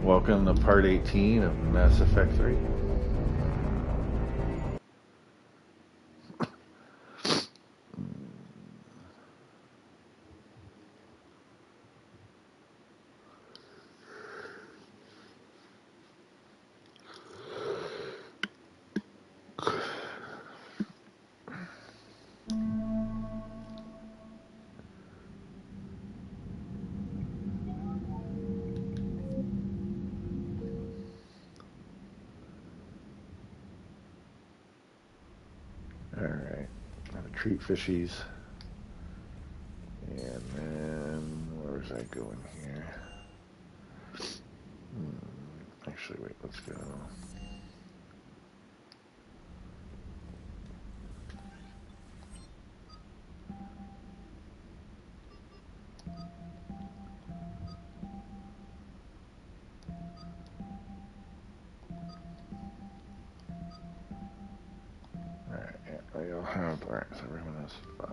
Welcome to part 18 of Mass Effect 3. Alright, gotta treat fishies. And then, where was I going here? Actually, wait, let's go. Alright, yeah, they all have, alright, so everyone has 5.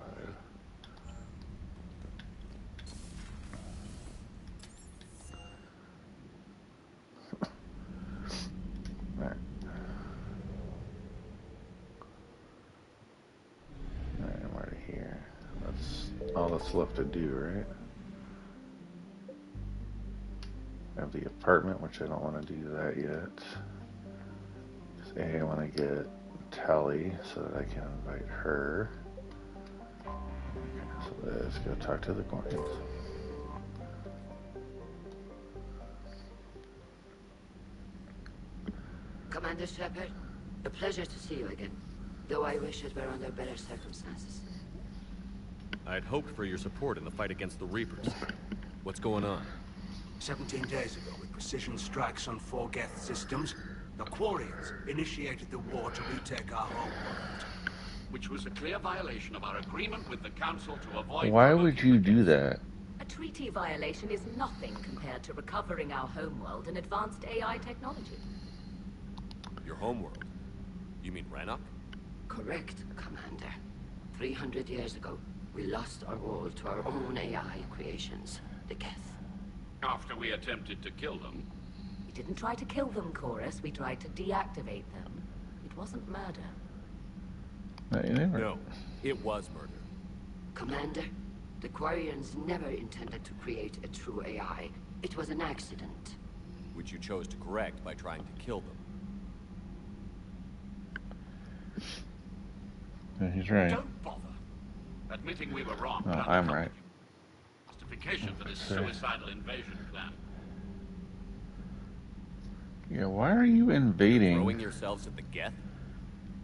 Alright. Alright, I'm already here. That's all that's left to do, right? I have the apartment, which I don't want to do that yet. I want to get Tali so that I can invite her. Okay, so let's go talk to the Gorgons. Commander Shepard, a pleasure to see you again, though I wish it were under better circumstances. I'd hoped for your support in the fight against the Reapers. What's going on? 17 days ago, with precision strikes on 4 Geth systems, the Quarians initiated the war to retake our home world. Which was a clear violation of our agreement with the Council to avoid... Why would you do that? A treaty violation is nothing compared to recovering our homeworld and advanced AI technology. Your homeworld? You mean Rannoch? Correct, Commander. 300 years ago, we lost our world to our own AI creations, the Geth. After we attempted to kill them. We didn't try to kill them, Chorus. We tried to deactivate them. It wasn't murder. No, it was murder. Commander, the Quarians never intended to create a true AI. It was an accident. Which you chose to correct by trying to kill them. Yeah, he's right. Don't bother. Admitting we were wrong. Oh, I'm right. Justification for this suicidal invasion plan. Yeah, why are you invading? Throwing yourselves at the Geth?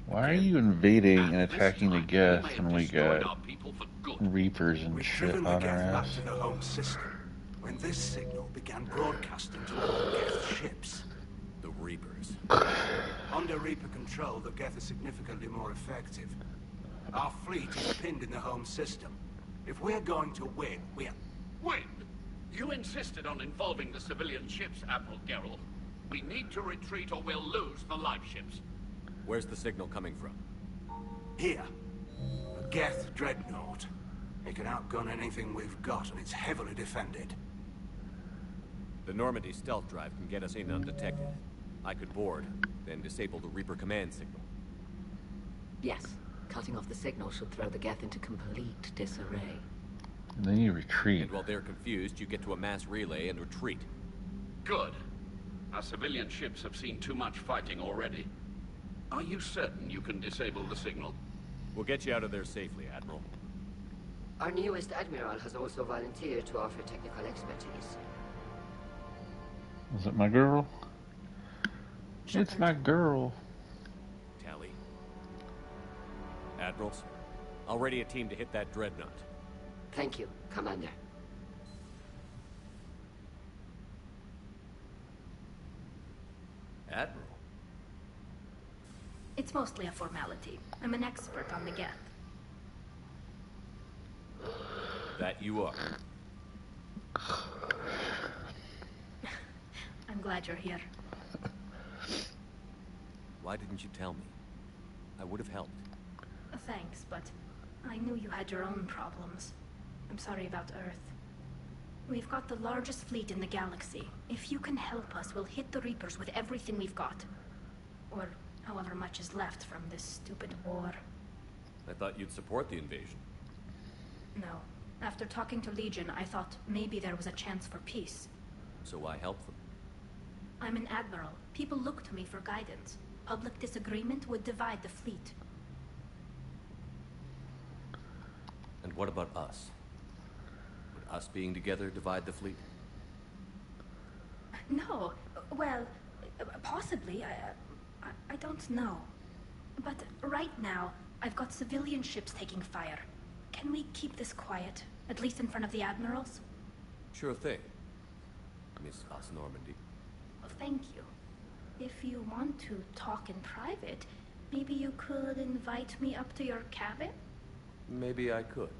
Why are you invading and attacking the Geth when we got Reapers and We'd shit driven the on our Geth back ass? to the home system when this signal began broadcasting to all Geth ships. The Reapers. Under Reaper control, the Geth are significantly more effective. Our fleet is pinned in the home system. If we're going to win, we're... Win? You insisted on involving the civilian ships, Admiral Gerrel. We need to retreat or we'll lose the live ships. Where's the signal coming from? Here. A Geth dreadnought. It can outgun anything we've got, and it's heavily defended. The Normandy stealth drive can get us in undetected. I could board, then disable the Reaper command signal. Yes. Cutting off the signal should throw the Geth into complete disarray. And then you retreat. And while they're confused, you get to a mass relay and retreat. Good. Our civilian ships have seen too much fighting already. Are you certain you can disable the signal? We'll get you out of there safely, Admiral. Our newest Admiral has also volunteered to offer technical expertise. Is it my girl? Shepard. It's my girl. Tali. Admirals, I'll ready a team to hit that dreadnought. Thank you, Commander. Admiral? It's mostly a formality. I'm an expert on the Geth. That you are. I'm glad you're here. Why didn't you tell me? I would have helped. Thanks, but I knew you had your own problems. I'm sorry about Earth. We've got the largest fleet in the galaxy. If you can help us, we'll hit the Reapers with everything we've got. Or however much is left from this stupid war. I thought you'd support the invasion. No. After talking to Legion, I thought maybe there was a chance for peace. So why help them? I'm an admiral. People look to me for guidance. Public disagreement would divide the fleet. And what about us? Would us being together divide the fleet? No. Well, possibly. I don't know. But right now, I've got civilian ships taking fire. Can we keep this quiet? At least in front of the admirals? Sure thing, Miss Normandy. Well, thank you. If you want to talk in private, maybe you could invite me up to your cabin? Maybe I could.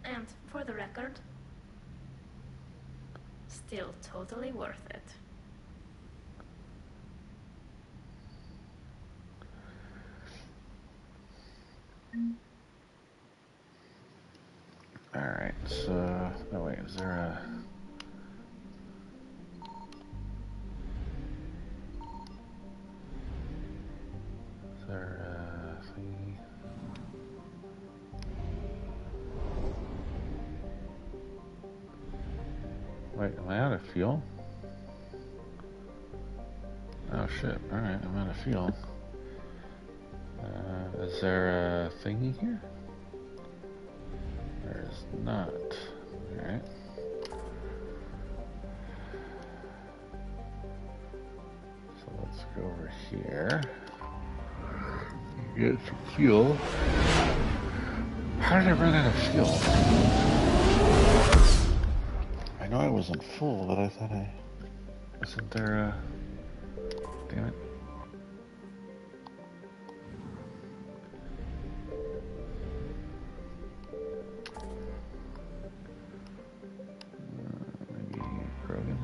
And for the record, still totally worth it. Alright, so... Oh wait, is there a... Is there a thingy? Wait, am I out of fuel? Oh shit, alright, I'm out of fuel. Is there a thingy here? There is not. Alright. So let's go over here. Get some fuel. How did I run out of fuel? I know I wasn't full, but I thought I... Wasn't there Damn it. Maybe Krogan.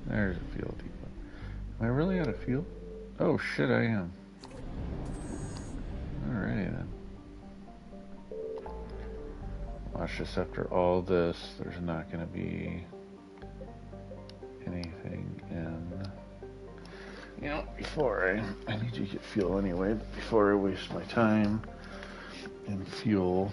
There's a fuel depot. Am I really out of fuel? Oh shit, I am. Alrighty then. Watch this, after all this, there's not going to be anything in... You know, before I need to get fuel anyway, but before I waste my time in fuel...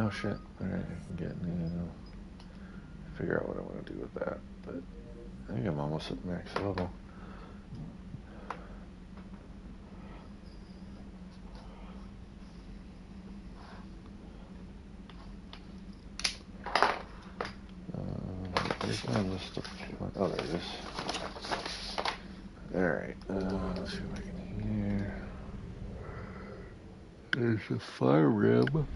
Oh shit, alright, I can get new... Figure out what I want to do with that, but I think I'm almost at max level. Where's my list of... Oh, there it is. Alright, let's see if I can hear... There's a fire rim.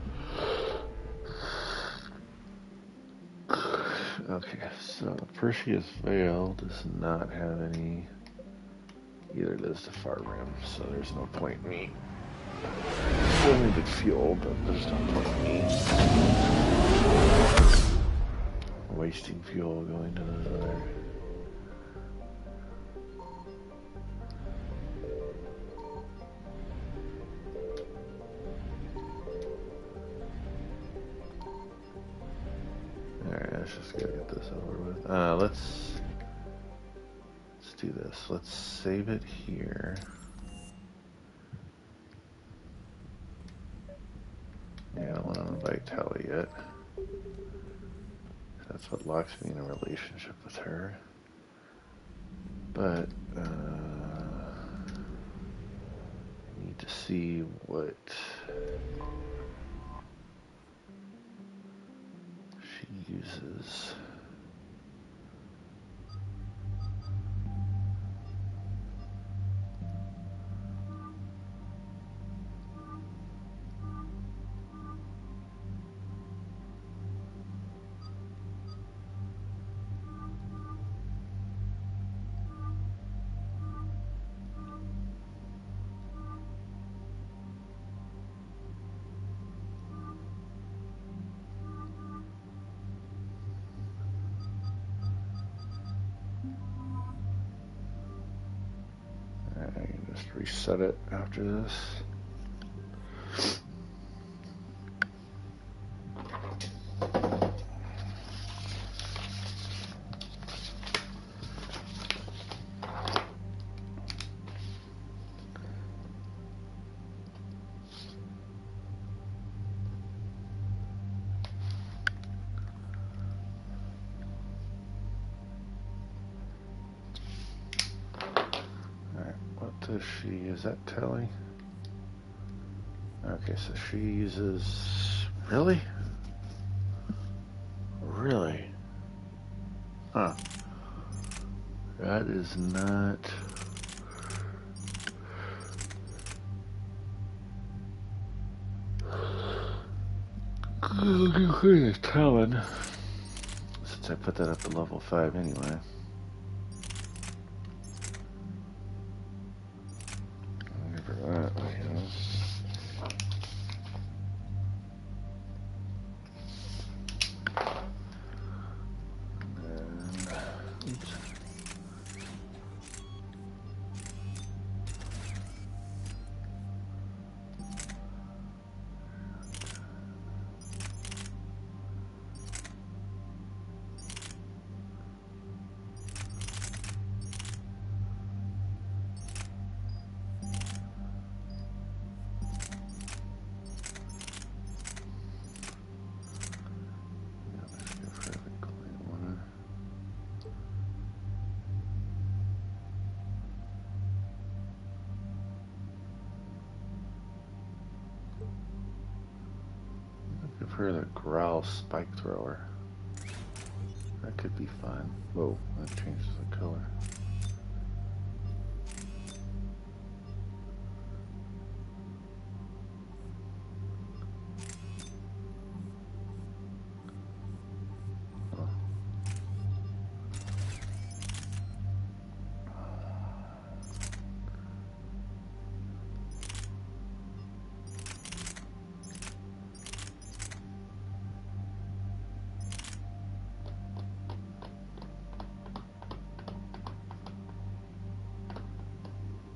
Okay, so Perseus Veil does not have any. Either does the Far Rim, so there's no point in me. Still need the fuel, but there's no point in me wasting fuel going to those other. Let's just gotta get this over with. Let's do this. Let's save it here. Yeah, I don't want to invite Tali yet. That's what locks me in a relationship with her. But to see what she uses. Just reset it after this. Is that telling? Okay, so she uses... Really? Really? Huh. That is not... It's telling. Since I put that up to level 5 anyway. For the growl spike thrower. That could be fun. Whoa, that changes the color.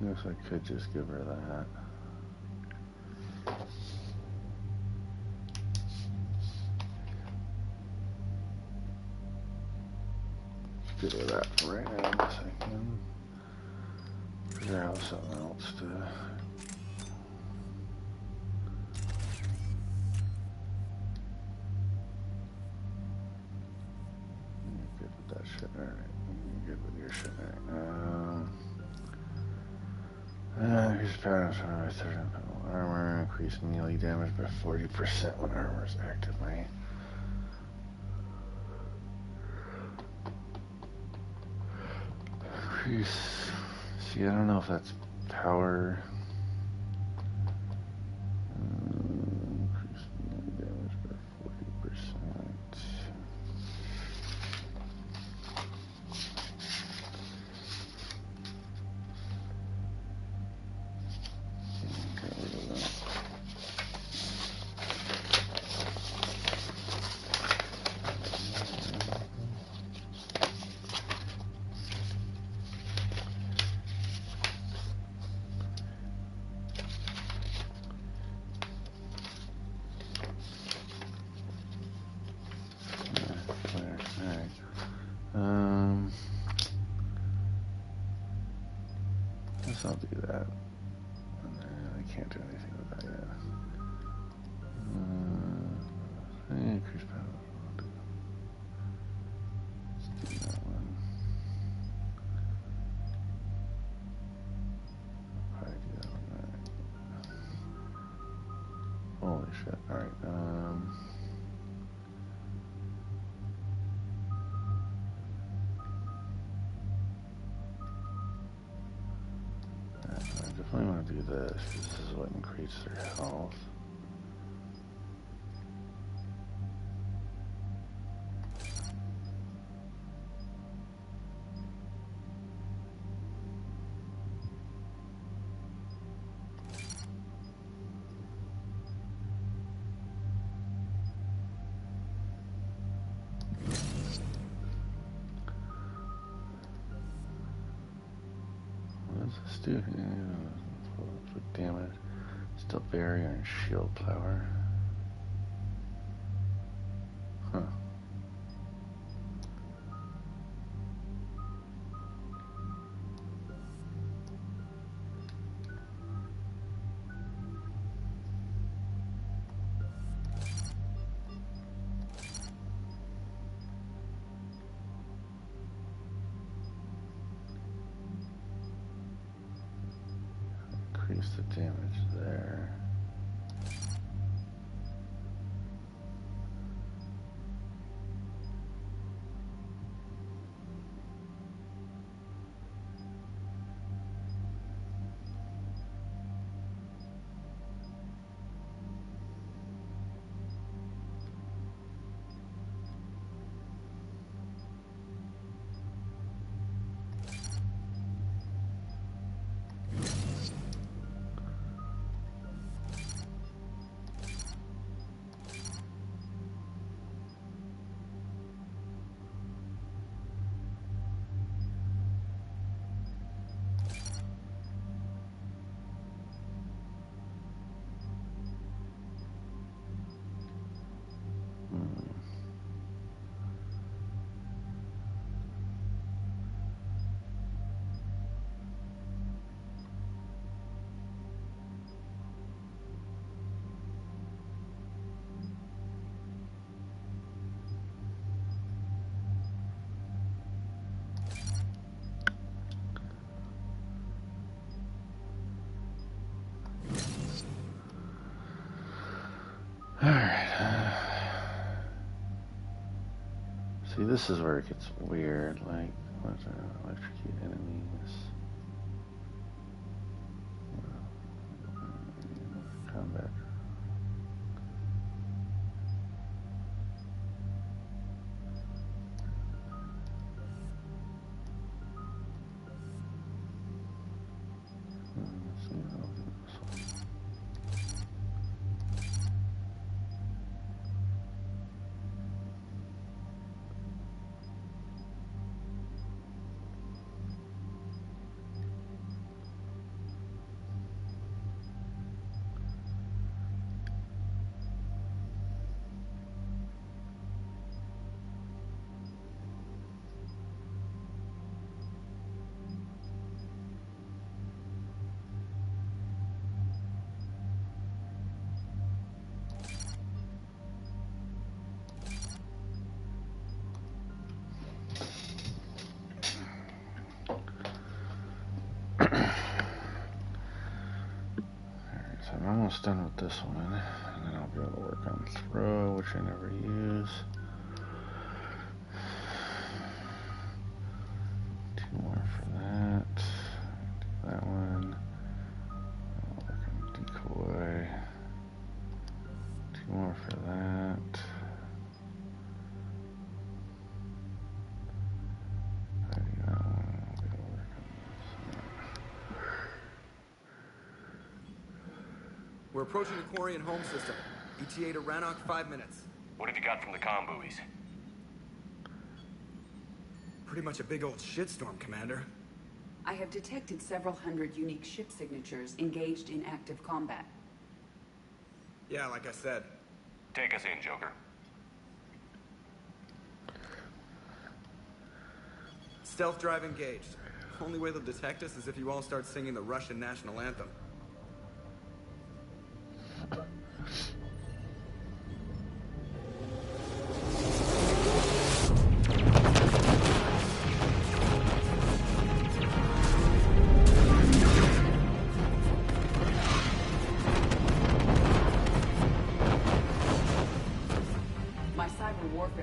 Guess I could just give her that. Just give her that for right now, unless I can figure out something else to. You're good with that shit, alright. You're good with your shit, alright. Increase power by 30% armor, increase melee damage by 40% when armor is actively. Increase. See, I don't know if that's power. Increase melee damage by 40%. I'll do that. I can't do anything with that yet. Increase power. Let's do that one. Probably do that one. Holy shit. Alright, I definitely want to do this, because this is what increases their health. What does this do? Foot damage. Still barrier and shield power. Huh. Increase the damage there. Alright. See, this is where it gets weird. Like, what's electrocute enemies? Combat. Let's see, I'll do this one. I'm almost done with this one, and then I'll be able to work on throw, which I never use. 2 more for that. Do that one. I'll work on decoy. 2 more for that. I do that one. I'll be able to work on this. We're approaching the Quarian home system. ETA to Rannoch, 5 minutes. What have you got from the comm buoys? Pretty much a big old shitstorm, Commander. I have detected several hundred unique ship signatures engaged in active combat. Yeah, like I said. Take us in, Joker. Stealth drive engaged. Only way they'll detect us is if you all start singing the Russian national anthem.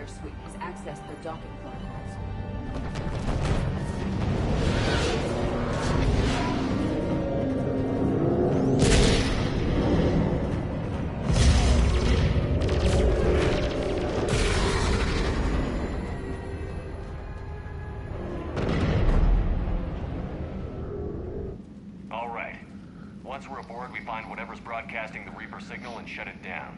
Fire Suite has accessed their docking protocols. All right. Once we're aboard, we find whatever's broadcasting the Reaper signal and shut it down.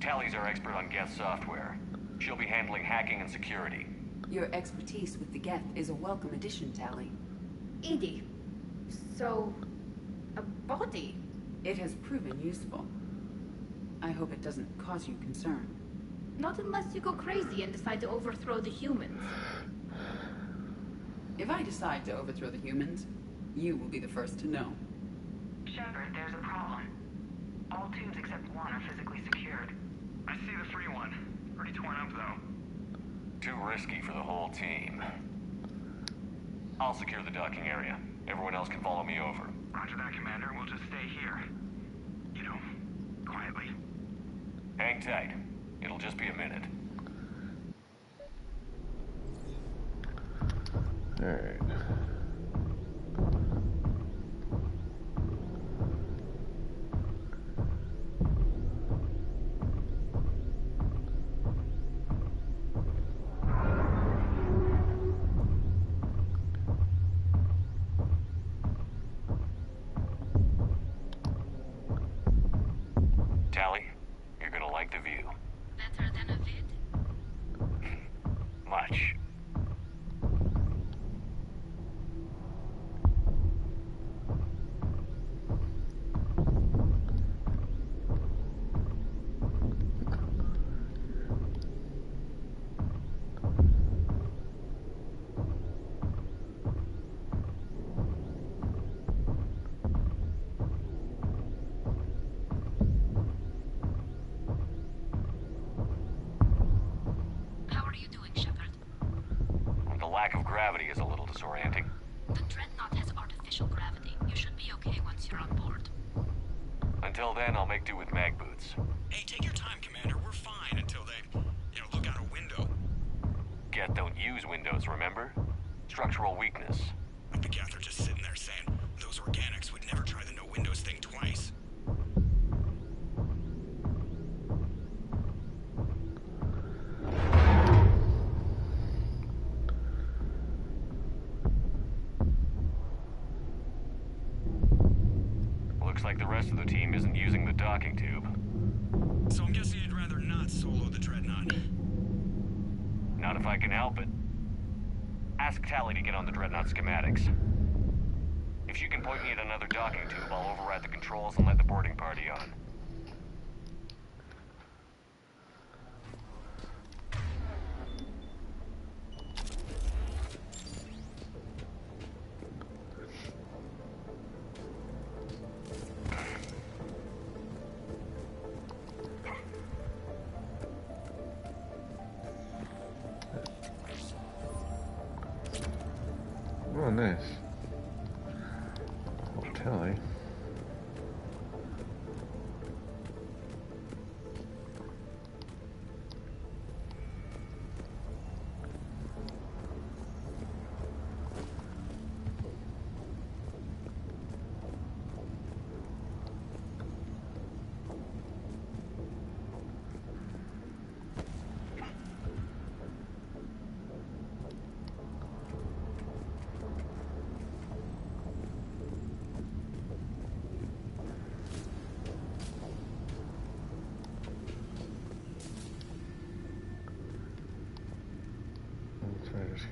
Tally's our expert on Geth software. She'll be handling hacking and security. Your expertise with the Geth is a welcome addition, Tally. Edie, so... a body? It has proven useful. I hope it doesn't cause you concern. Not unless you go crazy and decide to overthrow the humans. If I decide to overthrow the humans, you will be the first to know. Shepard, there's a problem. All tubes except one are physically secured. I see the free one. Pretty torn up, though. Too risky for the whole team. I'll secure the docking area. Everyone else can follow me over. Roger that, Commander. We'll just stay here. You know, quietly. Hang tight. It'll just be a minute. Alright. Tally, you're gonna like the view. Better than a vid? Much. How are you doing, Shepard? The lack of gravity is a little disorienting. The Dreadnought has artificial gravity. You should be okay once you're on board. Until then, I'll make do with mag boots. Hey, take your time, Commander. We're fine until they, look out a window. Geth don't use windows, remember? Structural weakness. But the Geth are just sitting there saying, those organics would never try the no windows thing twice. Looks like the rest of the team isn't using the docking tube. So I'm guessing you'd rather not solo the Dreadnought. Not if I can help it. Ask Tally to get on the Dreadnought schematics. If she can point me at another docking tube, I'll override the controls and let the boarding party on. Oh, nice. Oh, Tally.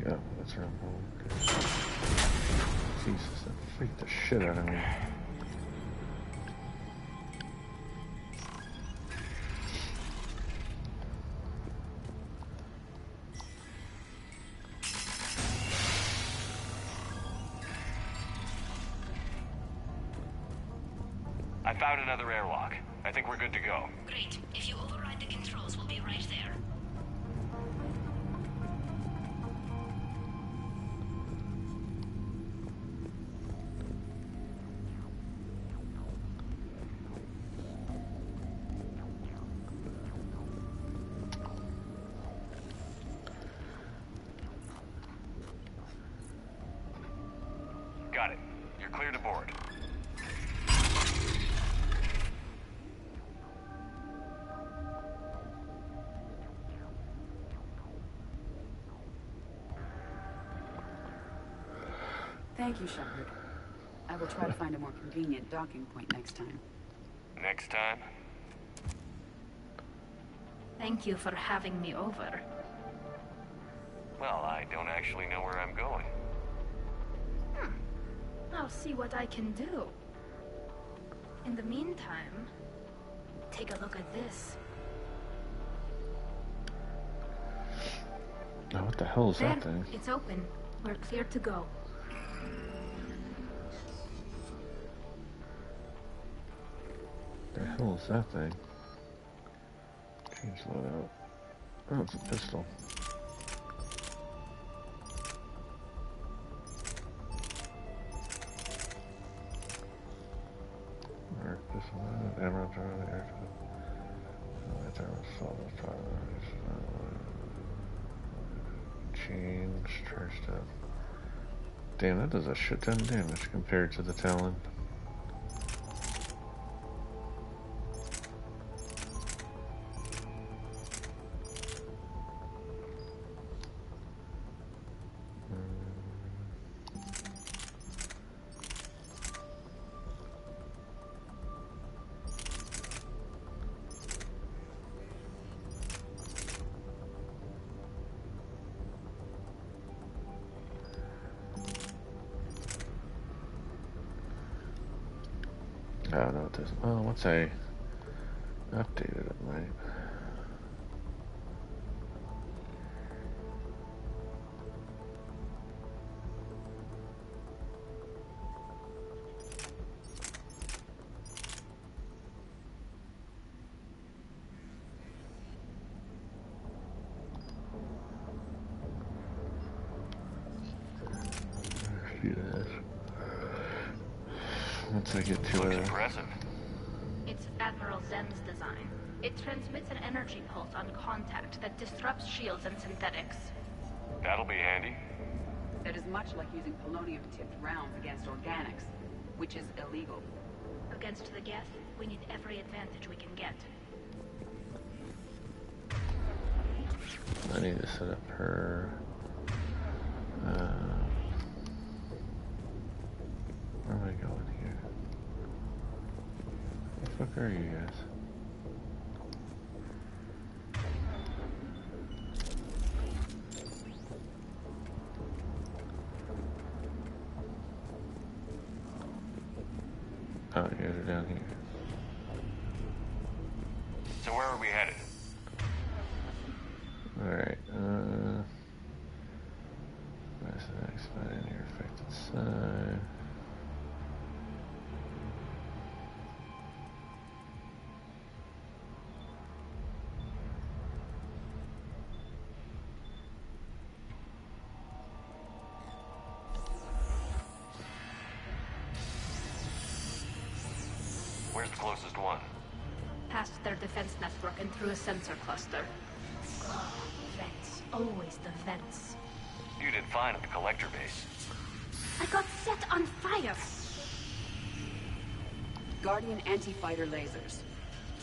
Yeah, that's her home. Jesus, that freaked the shit out of me. I found another airlock. I think we're good to go. Great. If you override the controls, we'll be right there. clear to board. Thank you, Shepard. I will try to find a more convenient docking point next time. Next time? Thank you for having me over. Well, I don't actually know where I'm going. I'll see what I can do. In the meantime, take a look at this. Now, what the hell is There, that thing? it's open. We're clear to go. The hell is that thing? Change that out. Oh, it's a pistol. Arc pistol, emerald drive, change, charged up. Damn, that does a shit ton of damage compared to the Talon. Oh, no, it doesn't. Oh, once I updated it, might. Once I get to Looks impressive. It's Admiral Zen's design. It transmits an energy pulse on contact that disrupts shields and synthetics. That'll be handy. That is much like using polonium-tipped rounds against organics, which is illegal. Against the Geth, we need every advantage we can get. I need to set up her. Where am I going here? Where the fuck are you guys? Oh, you guys are down here. So where are we headed? Alright, where's the next one in your affected side? Where's the closest one? Past their defense network and through a sensor cluster. Oh, vents. Always the vents. You did fine at the collector base. I got set on fire! Guardian anti-fighter lasers.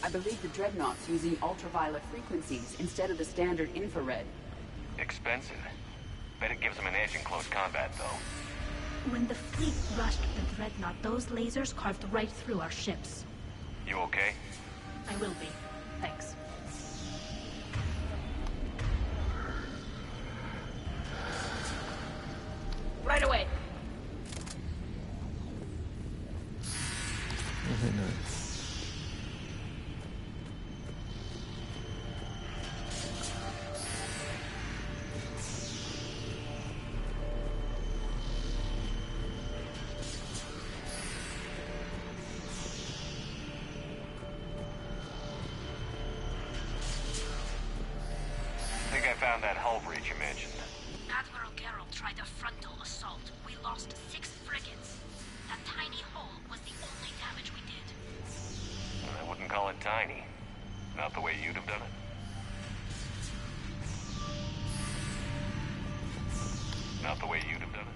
I believe the Dreadnought's using ultraviolet frequencies instead of the standard infrared. Expensive. Bet it gives them an edge in close combat, though. When the fleet rushed the Dreadnought, those lasers carved right through our ships. You okay? I will be. Thanks. Right away! Okay, nice. I think I found that hull breach you mentioned. Admiral Geralt tried a frontal assault. We lost 6 frigates. That tiny hole was the only damage we did. I wouldn't call it tiny. Not the way you'd have done it. Not the way you'd have done it.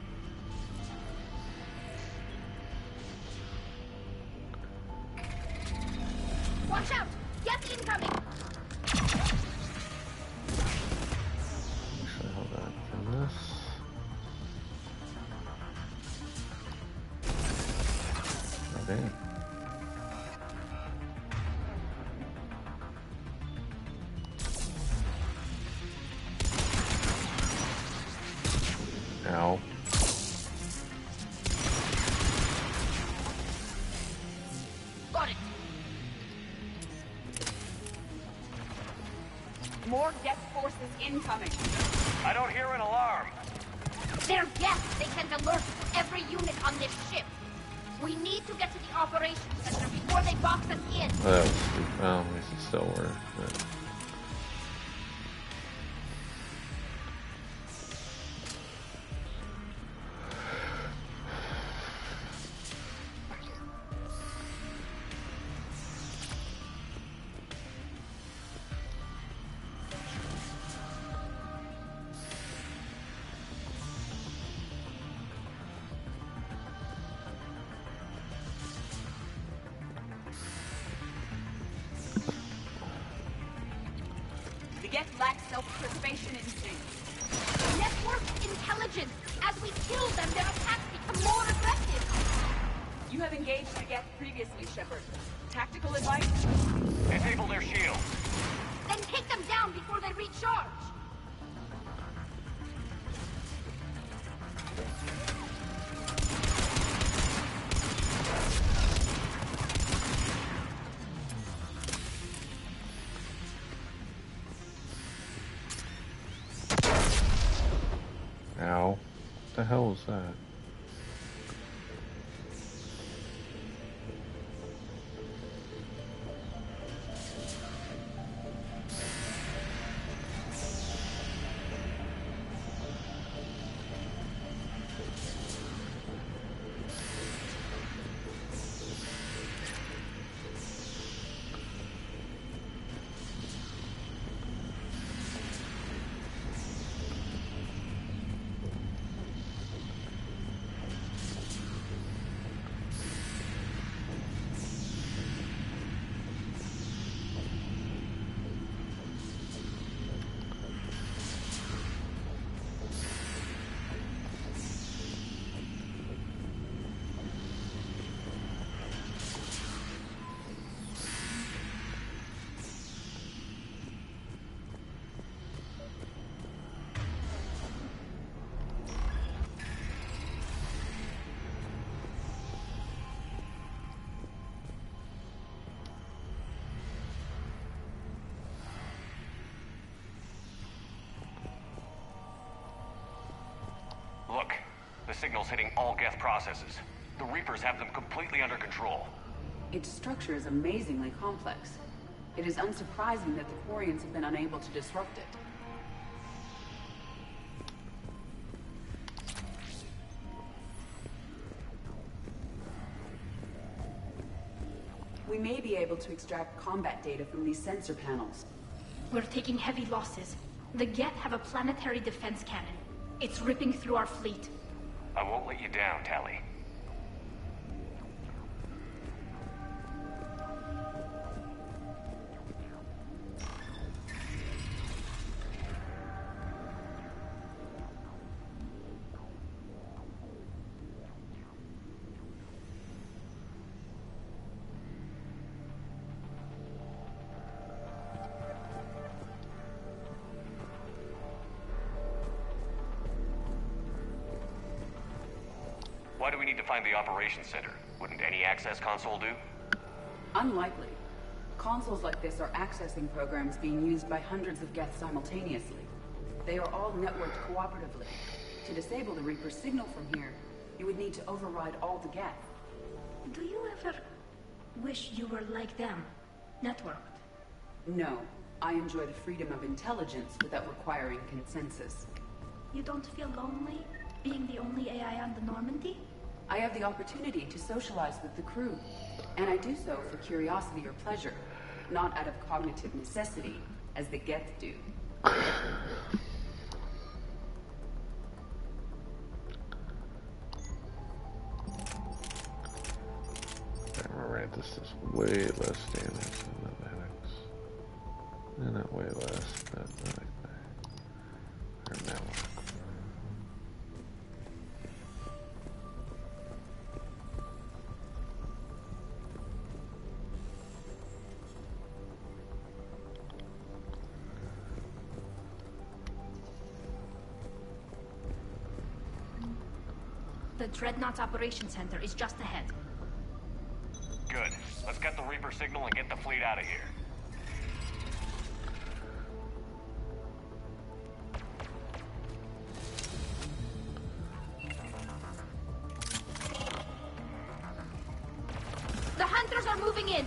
More Geth forces incoming. I don't hear an alarm. They're Geth. They can alert every unit on this ship. We need to get to the operations center before they box us in. Well, we can still work, but... Geth lack self-preservation instincts. Network intelligence. As we kill them, their attacks become more aggressive. You have engaged the Geth previously, Shepard. Tactical advice? Disable their shields. Then take them down before they recharge. Ow. What the hell was that? Look, the signal's hitting all Geth processes. The Reapers have them completely under control. Its structure is amazingly complex. It is unsurprising that the Quarians have been unable to disrupt it. We may be able to extract combat data from these sensor panels. We're taking heavy losses. The Geth have a planetary defense cannon. It's ripping through our fleet. I won't let you down, Tali. Why do we need to find the operations center? Wouldn't any access console do? Unlikely. Consoles like this are accessing programs being used by hundreds of Geth simultaneously. They are all networked cooperatively. To disable the Reaper's signal from here, you would need to override all the Geth. Do you ever wish you were like them? Networked? No. I enjoy the freedom of intelligence without requiring consensus. You don't feel lonely, being the only AI on the Normandy? I have the opportunity to socialize with the crew, and I do so for curiosity or pleasure, not out of cognitive necessity, as the Geth do. Alright, this is way less damage than the medics. Not way less, but not like that. Or now. The Dreadnought's Operations Center is just ahead. Good. Let's get the Reaper signal and get the fleet out of here. hunters are moving in.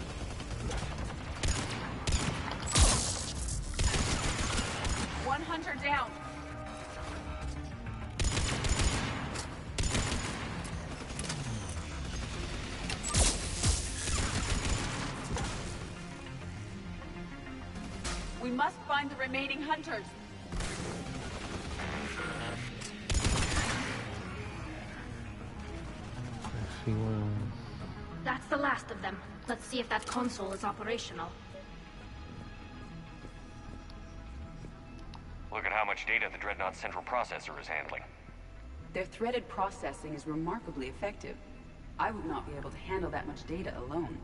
One hunter down. We must find the remaining hunters. That's the last of them. Let's see if that console is operational. Look at how much data the Dreadnought's central processor is handling. Their threaded processing is remarkably effective. I would not be able to handle that much data alone.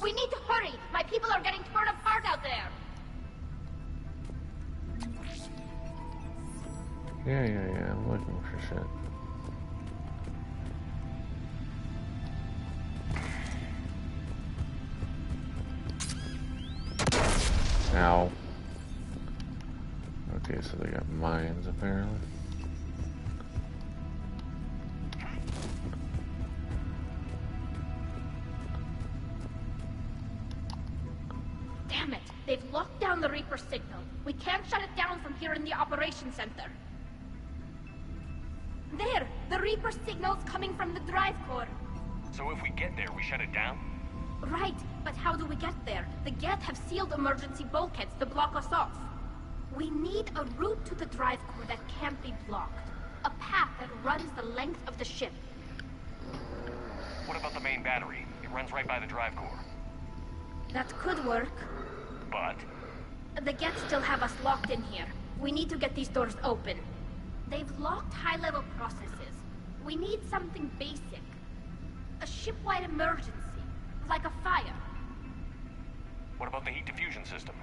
We need to hurry! My people are getting torn apart out there! Yeah, I'm looking for shit. Ow. Okay, so they got mines apparently. Damn it! They've locked down the Reaper signal. We can't shut it down from here in the operations center. There! The Reaper signal's coming from the drive core. So if we get there, we shut it down? Right, but how do we get there? The Geth have sealed emergency bulkheads to block us off. We need a route to the drive core that can't be blocked. A path that runs the length of the ship. What about the main battery? It runs right by the drive core. That could work. But? The Geth still have us locked in here. We need to get these doors open. They've locked high-level processes. We need something basic. A ship-wide emergency. Like a fire. What about the heat diffusion system?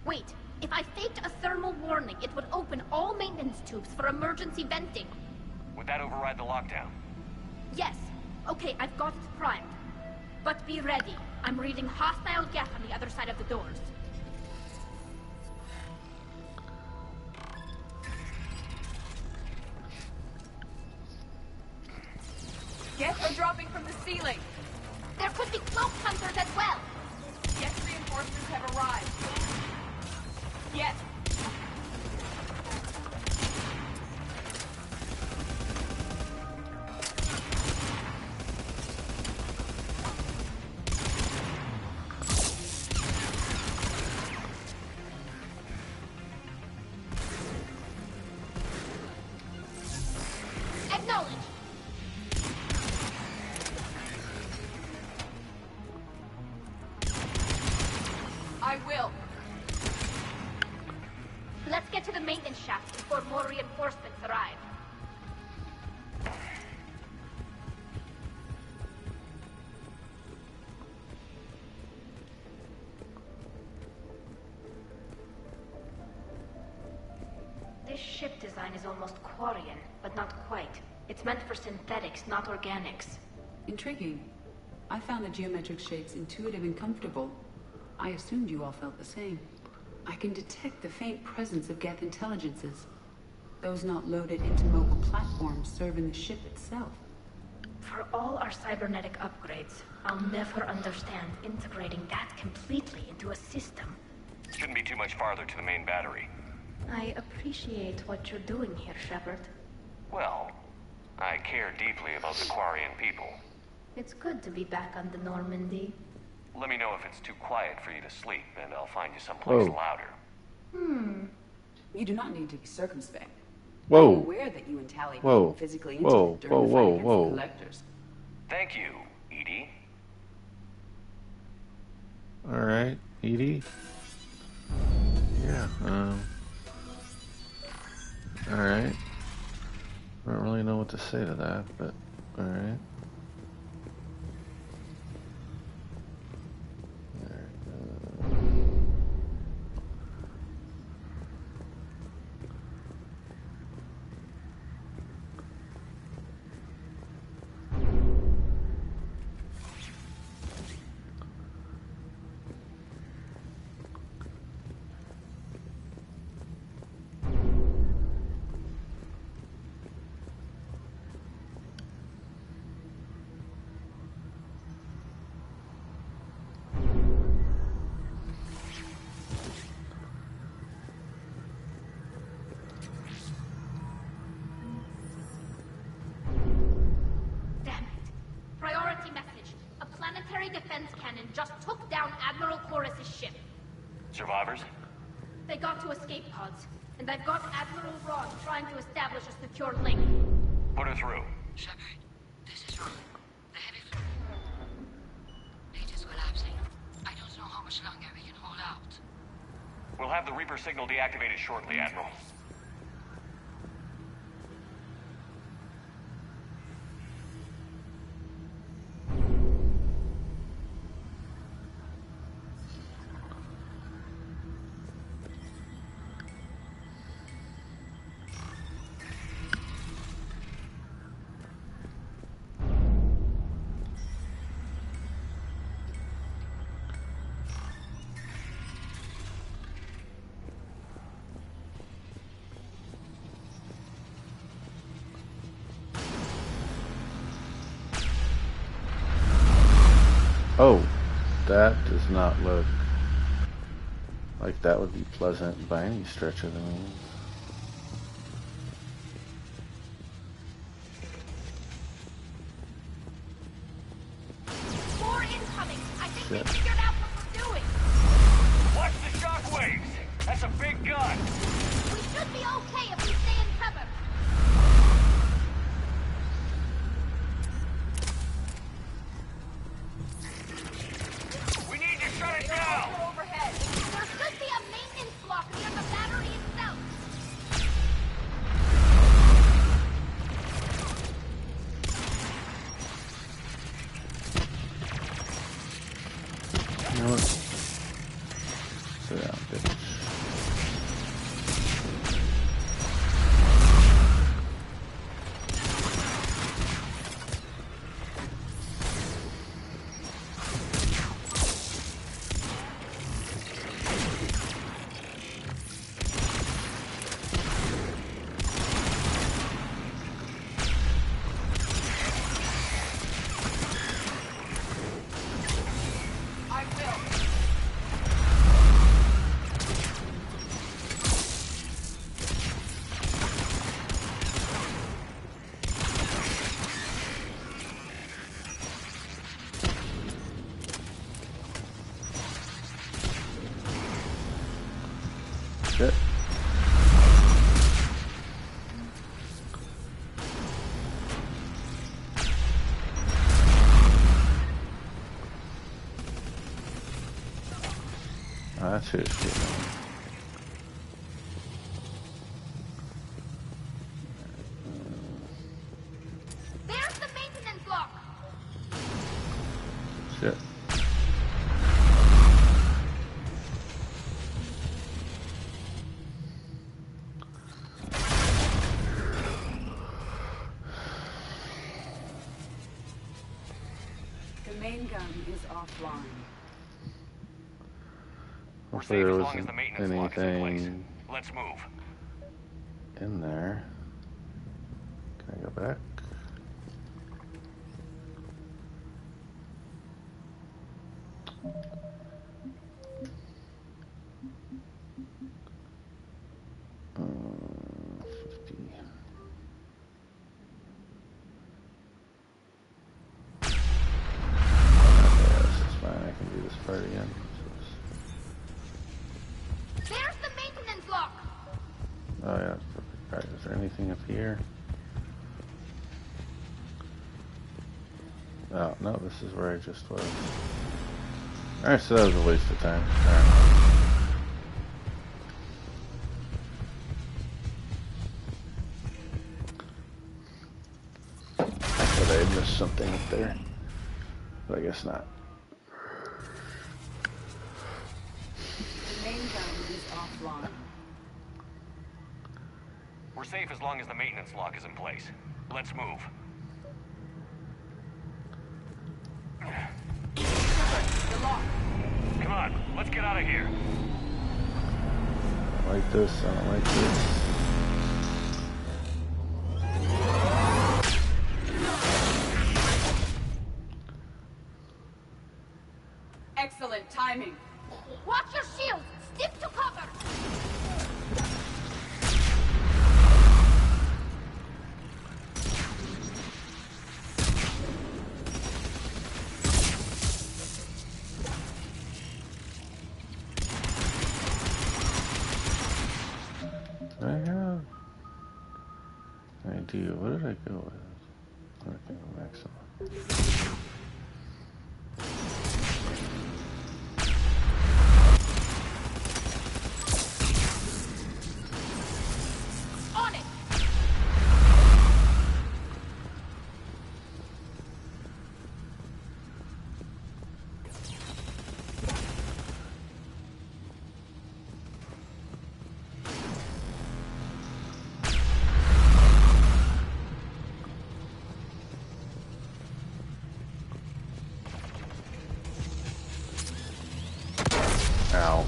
Wait, if I faked a thermal warning, it would open all maintenance tubes for emergency venting. Would that override the lockdown? Yes. Okay, I've got it primed. But be ready. I'm reading hostile Geth on the other side of the doors. Geth are dropping from the ceiling. There could be cloak hunters as well. Geth reinforcements have arrived. Yes. Acknowledge. I will. Let's get to the maintenance shaft before more reinforcements arrive. This ship design is almost Quarian, but not quite. It's meant for synthetics, not organics. Intriguing. I found the geometric shapes intuitive and comfortable. I assumed you all felt the same. I can detect the faint presence of Geth intelligences. Those not loaded into mobile platforms serve in the ship itself. For all our cybernetic upgrades, I'll never understand integrating that completely into a system. Shouldn't be too much farther to the main battery. I appreciate what you're doing here, Shepard. Well, I care deeply about the Quarian people. It's good to be back on the Normandy. Let me know if it's too quiet for you to sleep, and I'll find you someplace louder. You do not need to be circumspect. Whoa. I'm aware that you and Tali Whoa. became physically Whoa. intimate during the Whoa, fight whoa, against whoa. the Collectors. Thank you, Edie. Alright, Edie. Yeah, alright. I don't really know what to say to that, but alright. others? They got to escape pods, and I've got Admiral Ross trying to establish a secure link. Put her through. Shepard, this is wrong. The heavy fleet is collapsing. I don't know how much longer we can hold out. We'll have the Reaper signal deactivated shortly, Admiral. Oh, that does not look like that would be pleasant by any stretch of the means. More incoming! I think we Shit. figured out what we're doing! Watch the shockwaves! That's a big gun! We should be okay if we stay in cover! We need to shut it down! Overhead. There should be a maintenance block near the battery itself. You know what? Sit down, bitch. I will. Shit. Oh, that's who it's getting on. There's the maintenance block. Shit. The main gun is offline. We're Hopefully safe there as long as wasn't the maintenance lock is in place. anything Let's move. in there. Can I go back? Uh, 50. Okay, this is fine. I can do this part again. There's the maintenance block. Oh yeah, that's perfect. Alright, is there anything up here? Oh, no, this is where I just was. Alright, so that was a waste of time. Alright. I thought I had missed something up there, but I guess not. The main gun is offline. We're safe as long as the maintenance lock is in place. Let's move. The lock. Come on, let's get out of here. I don't like this, I don't like this. Excellent timing. Watch your shields. Stick to cover. do? What did I go with? Okay, maximum. Ow.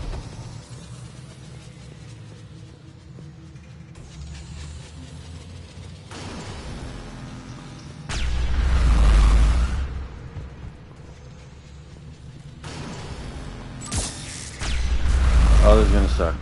Oh, this is gonna suck.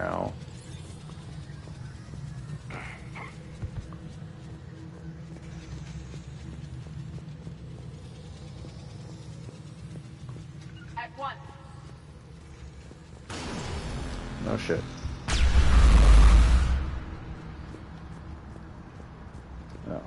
Ow. At one. No shit. No.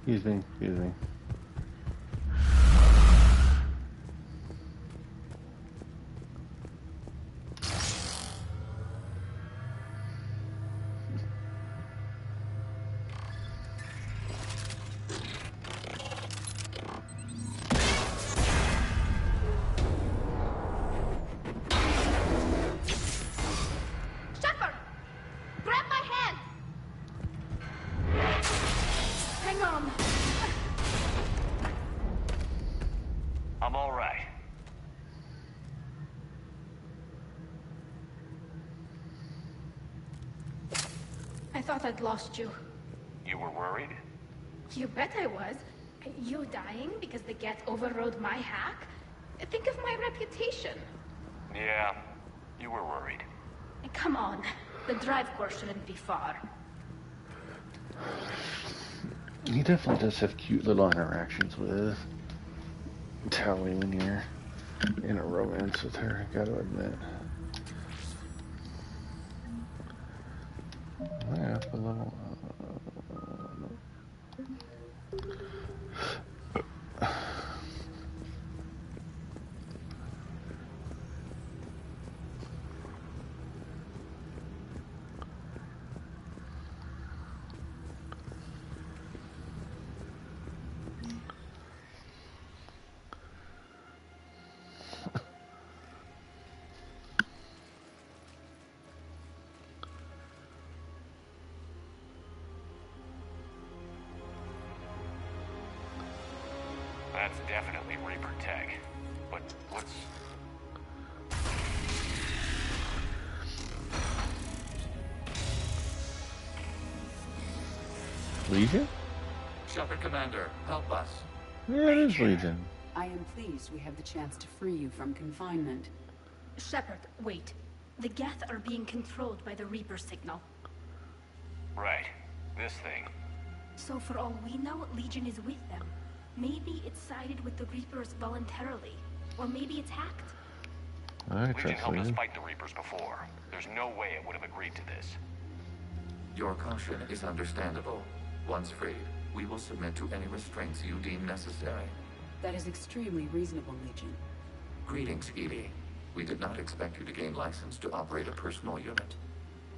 Excuse me, excuse me. Shepard! Grab my hand! Hang on. I'm all right. I thought I'd lost you. You were worried? You bet I was. You dying because the Geth overrode my hack? Think of my reputation. Yeah, you were worried. Come on. The drive course shouldn't be far. He definitely does have cute little interactions with Tali when you're in a romance with her, I gotta admit. Yeah, up a level. That's definitely Reaper tech. But what's... Legion? Shepard Commander, help us. Yeah, it is Legion. I am pleased we have the chance to free you from confinement. Shepard, wait. The Geth are being controlled by the Reaper signal. Right. This thing. So for all we know, Legion is with them. Maybe it sided with the Reapers voluntarily. Or maybe it's hacked. I Legion trust helped us Legion. fight the Reapers before. There's no way it would have agreed to this. Your caution is understandable. Once freed, we will submit to any restraints you deem necessary. That is extremely reasonable, Legion. Greetings, EDI. We did not expect you to gain license to operate a personal unit.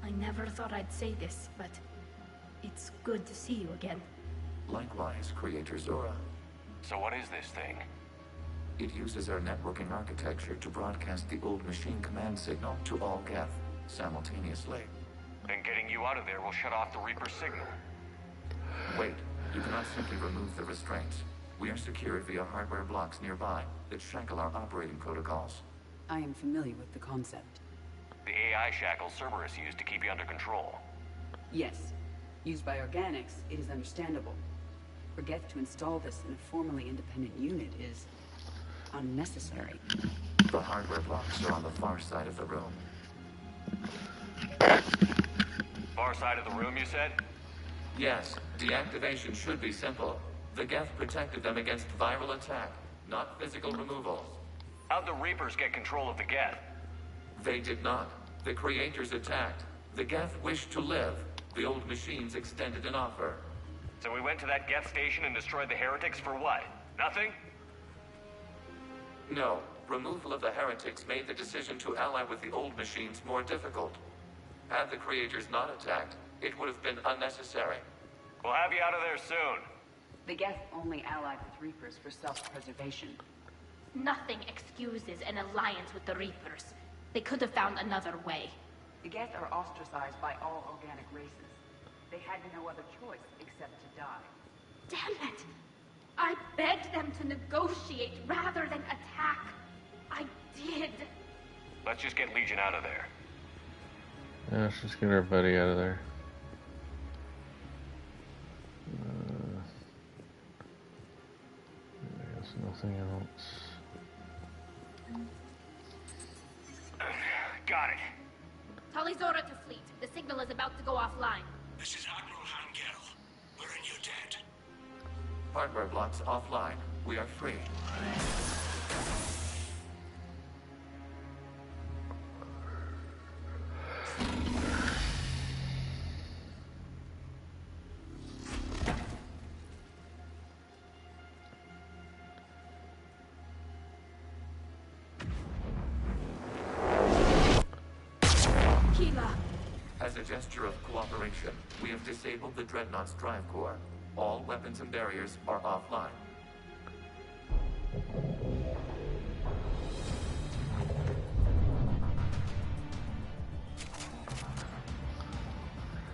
I never thought I'd say this, but it's good to see you again. Likewise, Creator Zora. So what is this thing? It uses our networking architecture to broadcast the old machine command signal to all Geth simultaneously. Then getting you out of there will shut off the Reaper signal. Wait, you cannot simply remove the restraints. We are secured via hardware blocks nearby that shackle our operating protocols. I am familiar with the concept. The AI shackles Cerberus used to keep you under control. Yes. Used by organics, it is understandable. For Geth to install this in a formally independent unit is unnecessary. The hardware blocks are on the far side of the room. Far side of the room, you said? Yes, deactivation should be simple. The Geth protected them against viral attack, not physical removal. How'd the Reapers get control of the Geth? They did not. The Creators attacked. The Geth wished to live. The old machines extended an offer. So we went to that Geth station and destroyed the heretics for what? Nothing? No. Removal of the heretics made the decision to ally with the old machines more difficult. Had the Creators not attacked, it would have been unnecessary. We'll have you out of there soon. The Geth only allied with Reapers for self-preservation. Nothing excuses an alliance with the Reapers. They could have found another way. The Geth are ostracized by all organic races. They had no other choice except to die. Damn it! I begged them to negotiate rather than attack. I did. Let's just get Legion out of there. Yeah, let's just get our buddy out of there. I guess nothing else. Got it. Talizora to fleet. The signal is about to go offline. This is Admiral Hangel. We're in your debt. Hardware blocks offline. We are free. As a gesture of cooperation, we have disabled the Dreadnought's drive core. All weapons and barriers are offline.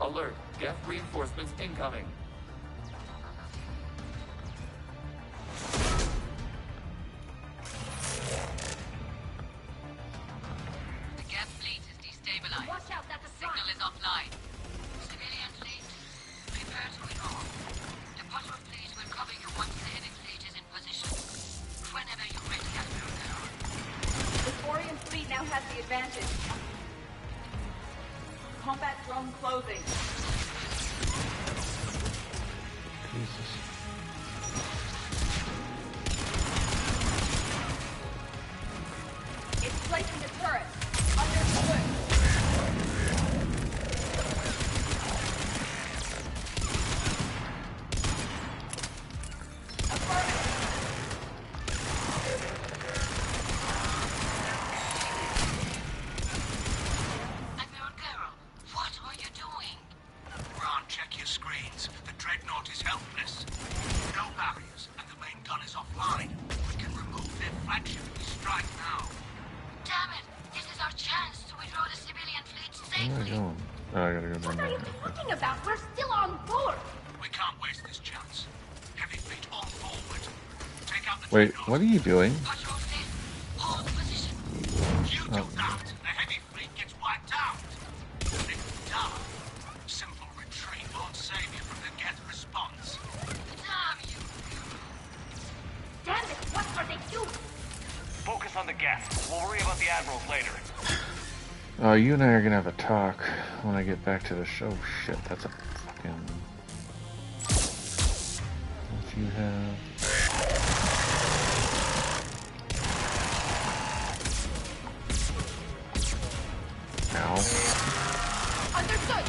Alert! Geth reinforcements incoming! The Geth fleet is destabilized. Watch out, that's a Signal is offline. Civilian fleet, prepare to withdraw. The patrol fleet will cover you once the enemy fleet is in position. Whenever you're ready, Admiral. The Thorian fleet now has the advantage. Combat drone closing. Jesus. It's placing a turret. Understood. Admiral Carroll, what are you doing? Ron, check your screens. The Dreadnought is helpless. No barriers, and the main gun is offline. We can remove their flagship if we strike now. Damn it! This is our chance to withdraw the civilian fleet Where am I safely. going? Oh, I gotta go down What are you there. talking about? We're still on board. We can't waste this chance. Heavy fleet on forward. Take out the Wait, Dreadnought. what are you doing? Patrol fleet, hold position. You do that, the heavy fleet gets wiped out. And if we die, simple retreat won't save you from the Geth response. You and I are gonna have a talk when I get back to the show. Shit, that's a fucking... What you have... Ow. Understood.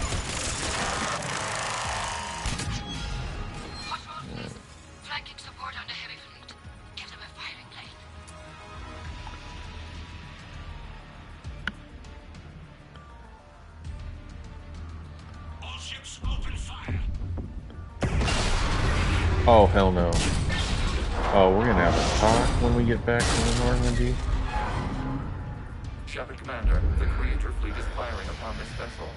Flanking support on the heavy fleet. Give them a firing lane. All ships open fire. Oh, hell no. Oh, we're gonna have a talk when we get back to the Normandy. Shepard Commander, the Creator fleet is firing upon this vessel.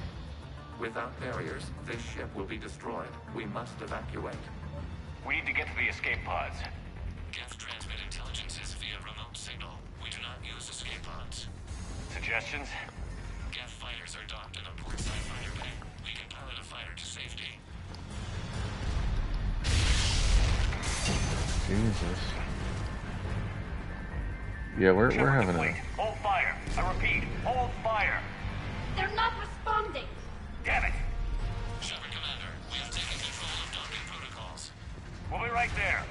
Without barriers, this ship will be destroyed. We must evacuate. We need to get to the escape pods. Geth transmit intelligences via remote signal. We do not use escape pods. Suggestions? Geth fighters are docked in a portside fighter bay. We can pilot a fighter to safety. Jesus. Yeah, we're having a... Hold fire. I repeat, hold fire. They're not responding. Damn it. Shepard Commander, we have taken control of docking protocols. We'll be right there.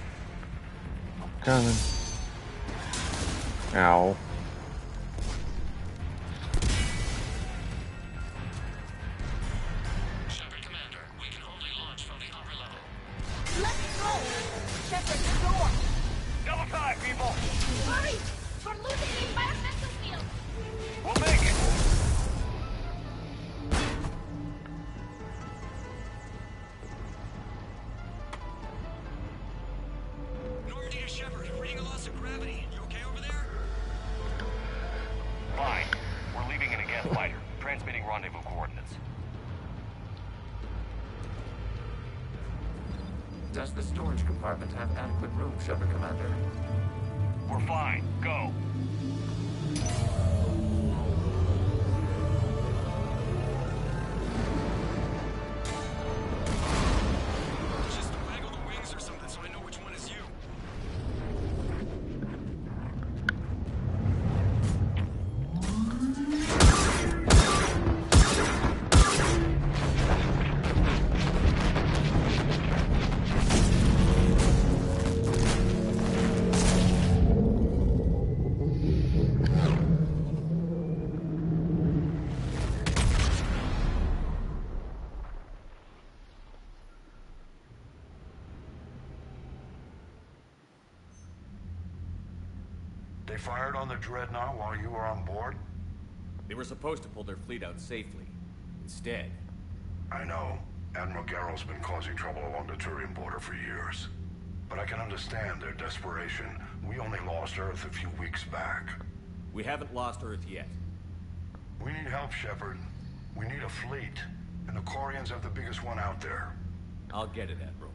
Coming. Ow. Shepard Commander, we can only launch from the upper level. Let's go. Shepard, the door. Double time, people. Hurry. We're losing the environmental field. We'll make it. Normandy to Shepard, reading a loss of gravity. You okay over there? Fine. We're leaving in a Geth fighter. Transmitting rendezvous coordinates. Does the storage compartment have adequate room, Shepard Commander? We're fine. Go. Just waggle the wings or something so I know which one is you. They fired on the Dreadnought while you were on board? They were supposed to pull their fleet out safely. Instead... I know. Admiral Garrel's been causing trouble along the Turian border for years. But I can understand their desperation. We only lost Earth a few weeks back. We haven't lost Earth yet. We need help, Shepard. We need a fleet. And the Quarians have the biggest one out there. I'll get it, Admiral.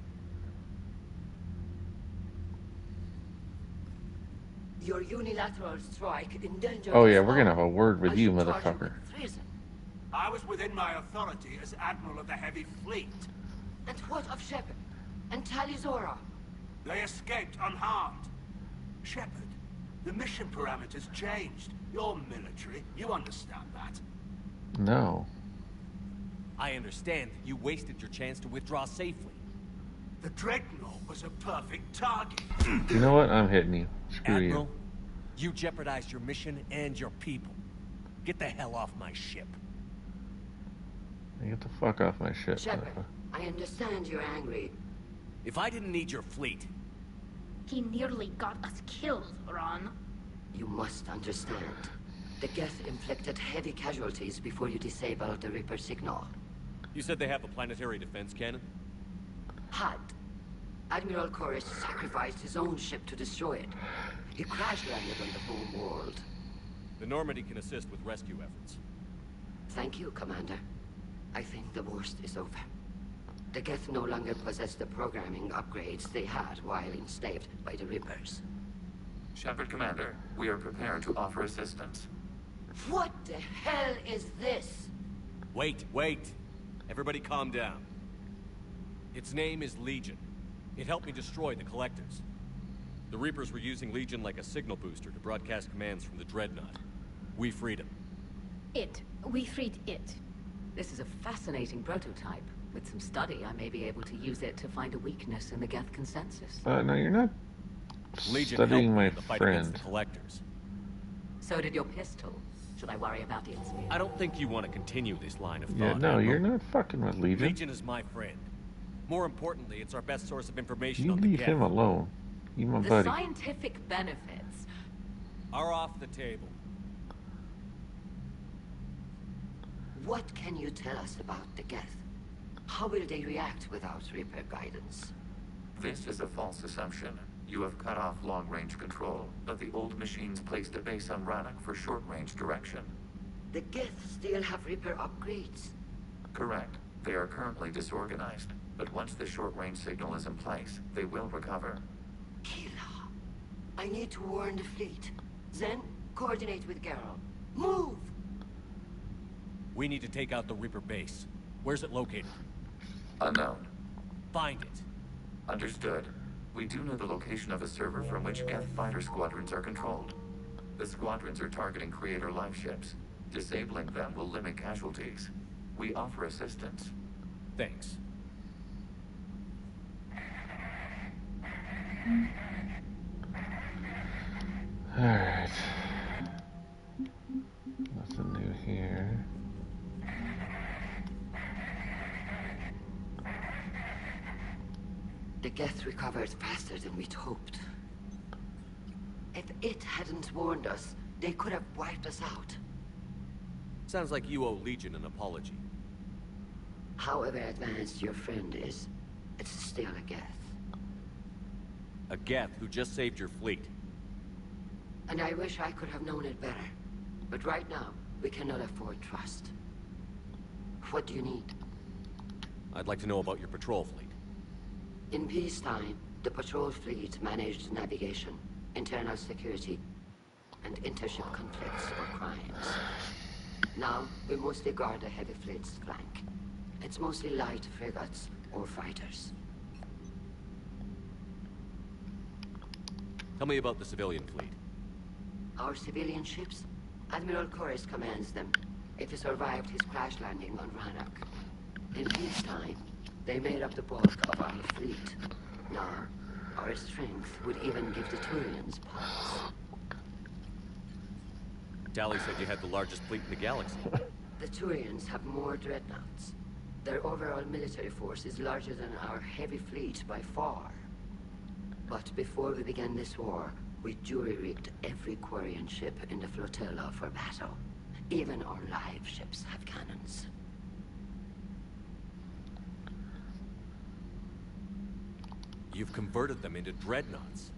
Your unilateral strike endangers... Oh yeah, we're gonna have a word with you, motherfucker. I was within my authority as Admiral of the Heavy Fleet. And what of Shepard? And Talizora? They escaped unharmed. Shepard, the mission parameters changed. You're military. You understand that. No. I understand. You wasted your chance to withdraw safely. The Dreadnought was a perfect target. You know what? I'm hitting you. Screw Admiral, you jeopardized your mission and your people. Get the hell off my ship. you. Get the fuck off my ship. Shepard, motherfucker. I understand you're angry. If I didn't need your fleet... He nearly got us killed, Ron. You must understand. The Geth inflicted heavy casualties before you disabled the Reaper signal. You said they have a planetary defense cannon? Had. Admiral Koris sacrificed his own ship to destroy it. He crash-landed on the home world. The Normandy can assist with rescue efforts. Thank you, Commander. I think the worst is over. The Geth no longer possess the programming upgrades they had while enslaved by the Reapers. Shepard Commander, we are prepared to offer assistance. What the hell is this? Wait. Everybody calm down. Its name is Legion. It helped me destroy the Collectors. The Reapers were using Legion like a signal booster to broadcast commands from the Dreadnought. We freed him. It. We freed it. This is a fascinating prototype. With some study, I may be able to use it to find a weakness in the Geth consensus. No, you're not Legion studying my helped me in the fight against friend. the collectors. So did your pistol. Should I worry about its speed? I don't think you want to continue this line of thought. Yeah, no, Admiral. you're not fucking with Legion. Legion is my friend. More importantly, it's our best source of information You on the leave Geth. him alone. You my The buddy. scientific benefits. Are off the table. What can you tell us about the Geth? How will they react without Reaper guidance? This is a false assumption. You have cut off long-range control, but the old machines placed a base on Rannoch for short-range direction. The Geth still have Reaper upgrades. Correct. They are currently disorganized, but once the short-range signal is in place, they will recover. Kila, I need to warn the fleet. Then, coordinate with Geralt. Move! We need to take out the Reaper base. Where's it located? Unknown. Find it. Understood. We do know the location of a server from which Geth fighter squadrons are controlled. The squadrons are targeting Creator life ships. Disabling them will limit casualties. We offer assistance. Thanks. Alright. Nothing new here. The Geth recovered faster than we'd hoped. If it hadn't warned us, they could have wiped us out. Sounds like you owe Legion an apology. However advanced your friend is, it's still a Geth. A Geth who just saved your fleet. And I wish I could have known it better. But right now, we cannot afford trust. What do you need? I'd like to know about your patrol fleet. In peacetime, the patrol fleet managed navigation, internal security, and intership conflicts or crimes. Now, we mostly guard the heavy fleet's flank. It's mostly light frigates or fighters. Tell me about the civilian fleet. Our civilian ships? Admiral Koris commands them. If he survived his crash landing on Rannoch. In peacetime, they made up the bulk of our fleet. Now, our strength would even give the Turians pause. Tali said you had the largest fleet in the galaxy. The Turians have more dreadnoughts. Their overall military force is larger than our heavy fleet by far. But before we began this war, we jury-rigged every Quarian ship in the flotilla for battle. Even our live ships have cannons. You've converted them into dreadnoughts.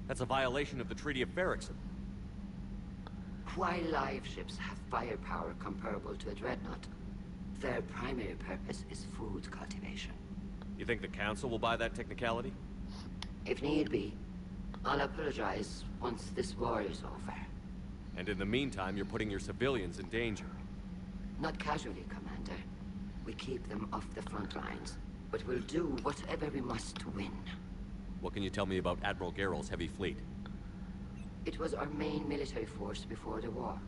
That's a violation of the Treaty of Ferrixon. While live ships have firepower comparable to a dreadnought, their primary purpose is food cultivation. You think the Council will buy that technicality? If need be, I'll apologize once this war is over. And in the meantime, you're putting your civilians in danger. Not casually, Commander. We keep them off the front lines, but we'll do whatever we must to win. What can you tell me about Admiral Geralt's heavy fleet? It was our main military force before the war,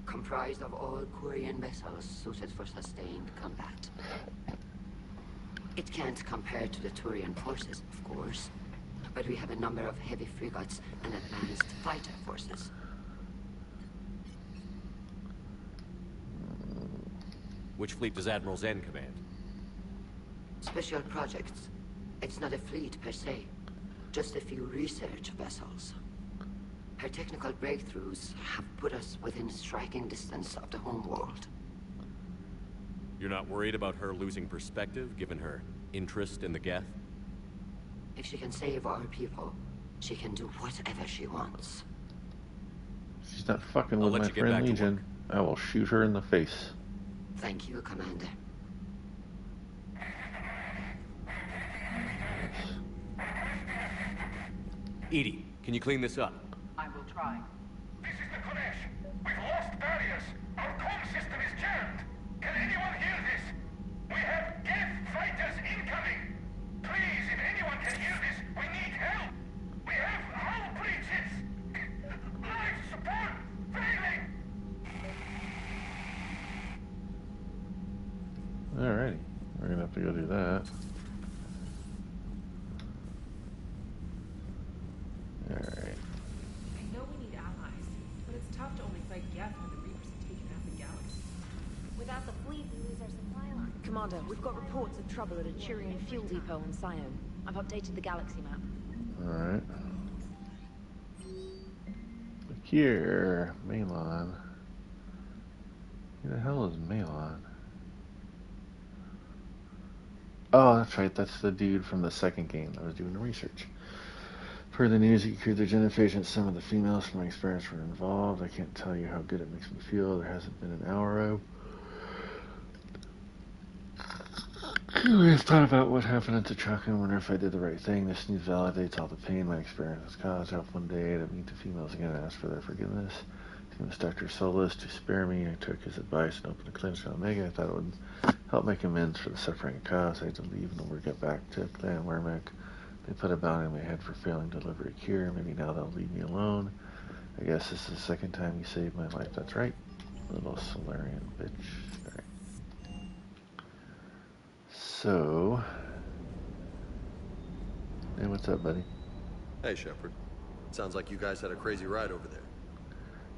comprised of all Quarian vessels suited for sustained combat. It can't compare to the Turian forces, of course, but we have a number of heavy frigates and advanced fighter forces. Which fleet does Admiral Zen command? Special projects. It's not a fleet per se, just a few research vessels. Her technical breakthroughs have put us within striking distance of the homeworld. You're not worried about her losing perspective, given her interest in the Geth? If she can save our people, she can do whatever she wants. She's not fucking I'll with let my you get friend back to Legion. I will shoot her in the face. Thank you, Commander. EDI, can you clean this up? I will try. This is the Kodesh. We've lost barriers. Our comm system is jammed. Can anyone hear this? We have Geth fighters incoming. Please, if anyone can hear this, we need help. We have hull breaches. Life support failing. Alrighty. We're gonna have to go do that. Alright. I know we need allies, but it's tough to only fight Geth when the Reapers have taken half the galaxy. Without the fleet, we lose our supply line. Commander, we've got reports of trouble at a Turian fuel depot on Sion. I've updated the galaxy map. Alright. Look here, Malon. Who the hell is Malon? Oh, that's right. That's the dude from the second game that was doing the research. Per the news, he cured the genophage. Some of the females from my experience were involved. I can't tell you how good it makes me feel. There hasn't been an hour. I've thought about what happened at T'Chaka and wonder if I did the right thing. This news validates all the pain my experience has caused. I hope one day to meet the females again and ask for their forgiveness. It was Dr. Solis to spare me. I took his advice and opened a clinic on Omega. I thought it would help make amends for the suffering and chaos. I had to leave in order to get back to Clan Wermick. They put a bounty on my head for failing to deliver a cure. Maybe now they'll leave me alone. I guess this is the second time you saved my life. That's right. Little Solarian bitch. Alright. So... Hey, what's up, buddy? Hey, Shepard. Sounds like you guys had a crazy ride over there.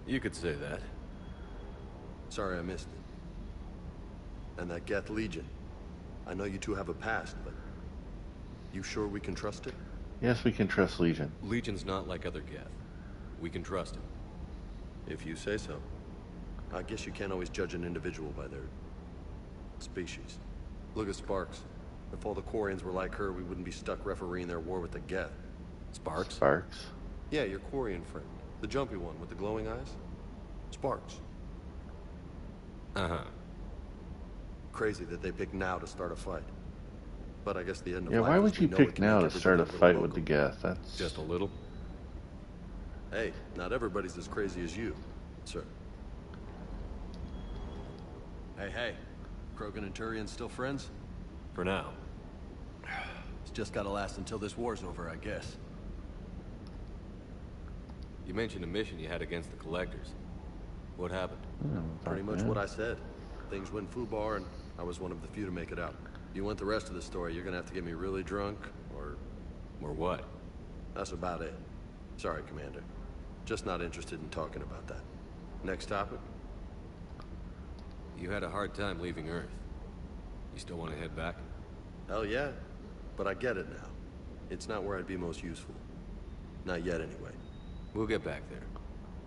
You could say that. Sorry I missed it. And that Geth Legion. I know you two have a past, but... You sure we can trust it? Yes, we can trust Legion. Legion's not like other Geth. We can trust him. If you say so. I guess you can't always judge an individual by their... species. Look at Sparks. If all the Quarians were like her, we wouldn't be stuck refereeing their war with the Geth. Sparks? Sparks? Yeah, your Quarian friend. The jumpy one with the glowing eyes? Sparks. Uh-huh. Crazy that they picked now to start a fight. But I guess the end of Yeah, life why as would we you know pick it can now make to start a everybody fight little with the local. Geth? That's... Just a little? Hey, not everybody's as crazy as you, sir. Hey. Krogan and Turian still friends? For now. It's just gotta last until this war's over, I guess. You mentioned a mission you had against the Collectors. What happened? Pretty much what I said. Things went foobar, and I was one of the few to make it out. You want the rest of the story, you're gonna have to get me really drunk, or... Or what? That's about it. Sorry, Commander. Just not interested in talking about that. Next topic? You had a hard time leaving Earth. You still want to head back? Hell yeah. But I get it now. It's not where I'd be most useful. Not yet, anyway. We'll get back there.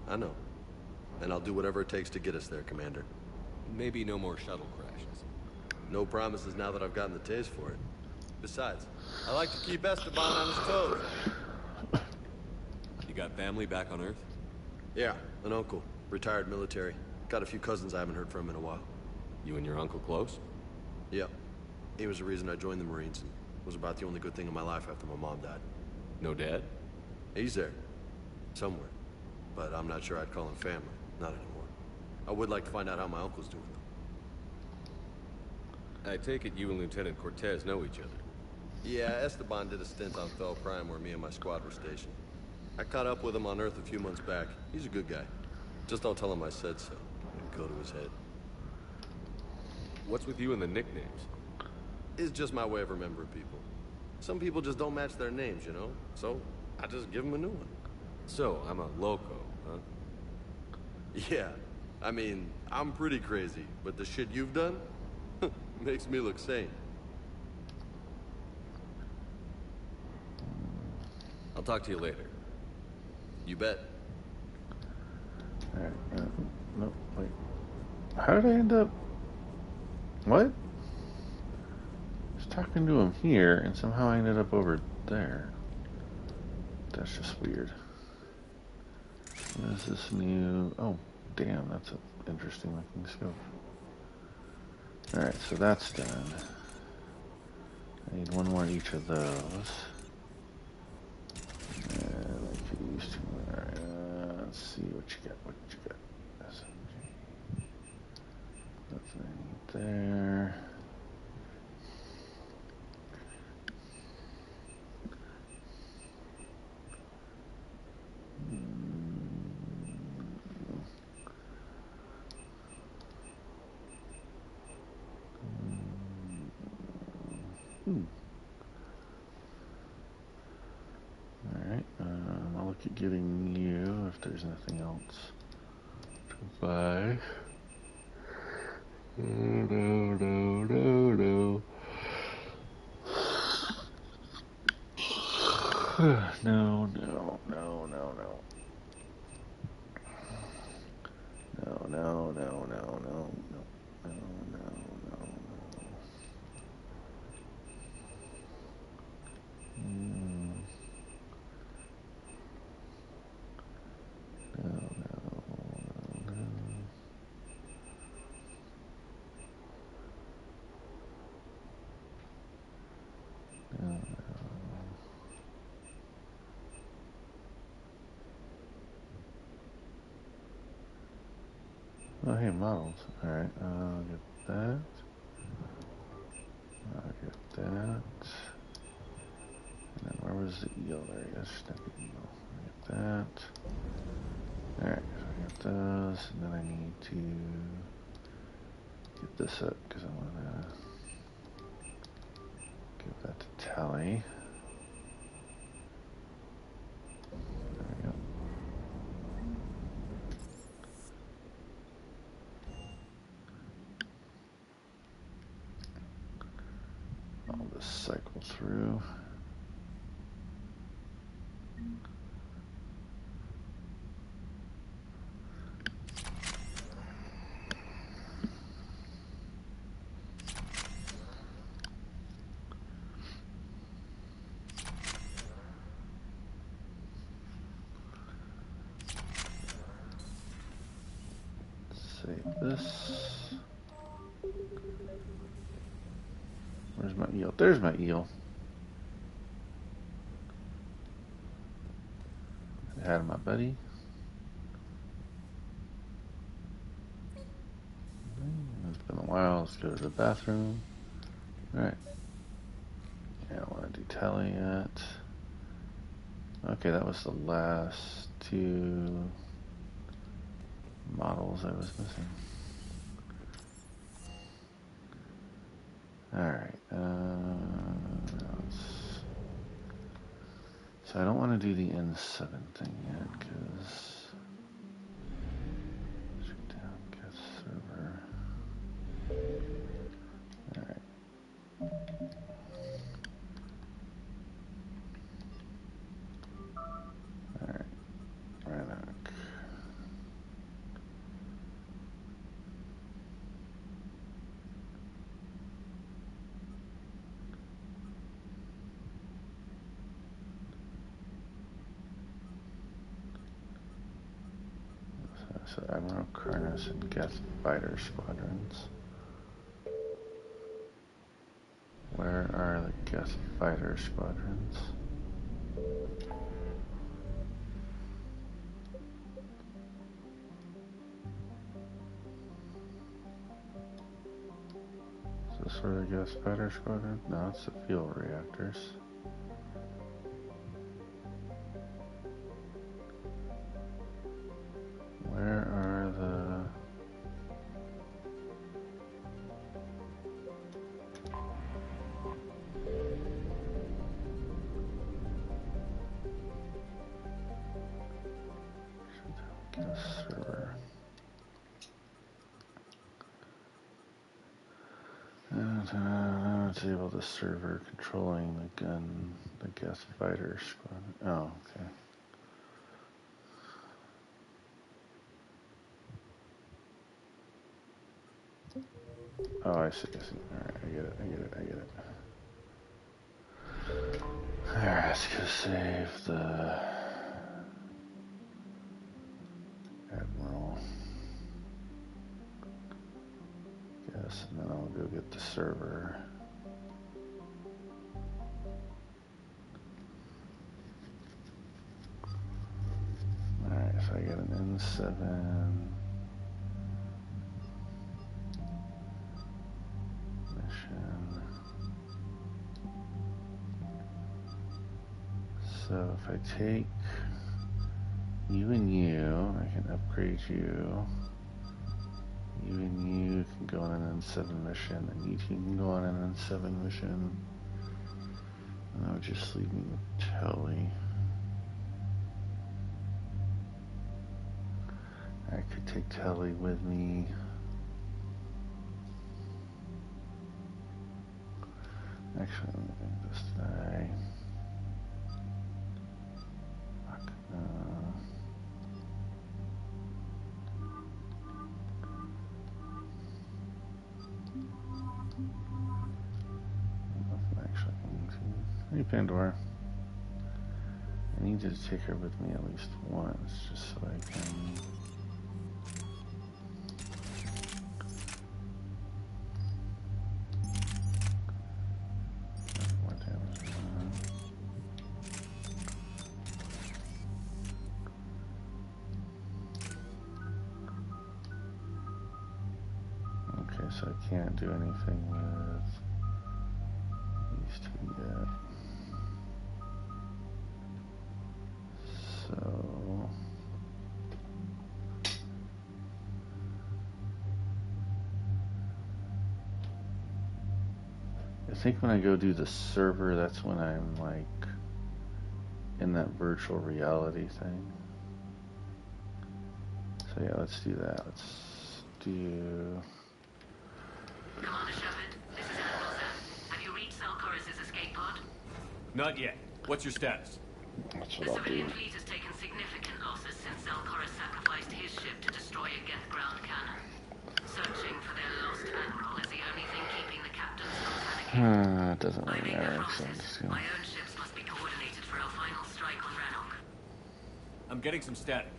I know. And I'll do whatever it takes to get us there, Commander. Maybe no more shuttle crashes. No promises now that I've gotten the taste for it. Besides, I like to keep Esteban on his toes. You got family back on Earth? Yeah, an uncle. Retired military. Got a few cousins I haven't heard from in a while. You and your uncle close? Yep. He was the reason I joined the Marines and was about the only good thing in my life after my mom died. No dad? He's there. Somewhere. But I'm not sure I'd call him family. Not anymore. I would like to find out how my uncle's doing, though. I take it you and Lieutenant Cortez know each other. Yeah, Esteban did a stint on Fel Prime where me and my squad were stationed. I caught up with him on Earth a few months back. He's a good guy. Just don't tell him I said so. It'll go to his head. What's with you and the nicknames? It's just my way of remembering people. Some people just don't match their names, you know? So, I just give them a new one. So, I'm a loco, huh? Yeah. I mean, I'm pretty crazy, but the shit you've done makes me look sane. I'll talk to you later. You bet. Alright, no, wait. How did I end up... What? I was talking to him here, and somehow I ended up over there. That's just weird. What is this new... Oh, damn, that's an interesting looking scope. Alright, so that's done. I need one more each of those. And I could use two more. Alright, let's see what you got. SMG. That's what I need there. getting you if there's nothing else to buy. No. No. Oh, hey, models. Alright, I'll get that. I'll get that. And then where was the eel? There he is. Snippy eel. I'll get that. Alright, so I got those. And then I need to get this up because I want to give that to Tally. There we go. I'll just cycle through. Save this. Where's my eel? There's my eel. I had my buddy. It's been a while. Let's go to the bathroom. Alright. Yeah, I don't want to do Tally yet. Okay, that was the last two models I was missing. Alright, so I don't want to do the N7 thing yet, because shoot down guest server. Alright. Alright, Rannoch. So Admiral Karnas and Geth fighter squadrons. Where are the Geth fighter squadrons? Is this where the Geth fighter squadron? No, it's the fuel reactors. Where are the... Get a server. And disable the server controlling the gun, the Geth fighter squad. Oh, okay. Oh, I see. Alright, I get it. Alright, let's go save the Admiral. Yes, and then I'll go get the server. Alright, if I get an N7 mission. So if I take you and you, I can upgrade you. You and you can go on an N7 mission, and you two can go on an N7 mission. And that would just leave me with Telly. take Telly with me. Actually, I'm gonna this guy. Fuck. Nothing actually. Hey, Pandora. I need you to take her with me at least once, just so I can. More damage. Okay, so I can't do anything with these two yet. So I think when I go do the server, that's when I'm like in that virtual reality thing. So yeah, let's do that. Let's do. Commander Shepard, this is Admiral Zen. Have you reached Salcoris' escape pod? Not yet. What's your status? That's The what I'll do. civilian fleet has taken significant losses since Salcoris sacrificed his ship to destroy a Geth ground cannon. Searching for their lost admiral is the only thing keeping the captains from panicking. It doesn't really matter. So I'm just gonna... My own ships must be coordinated for our final strike on Rannoch. I'm getting some static.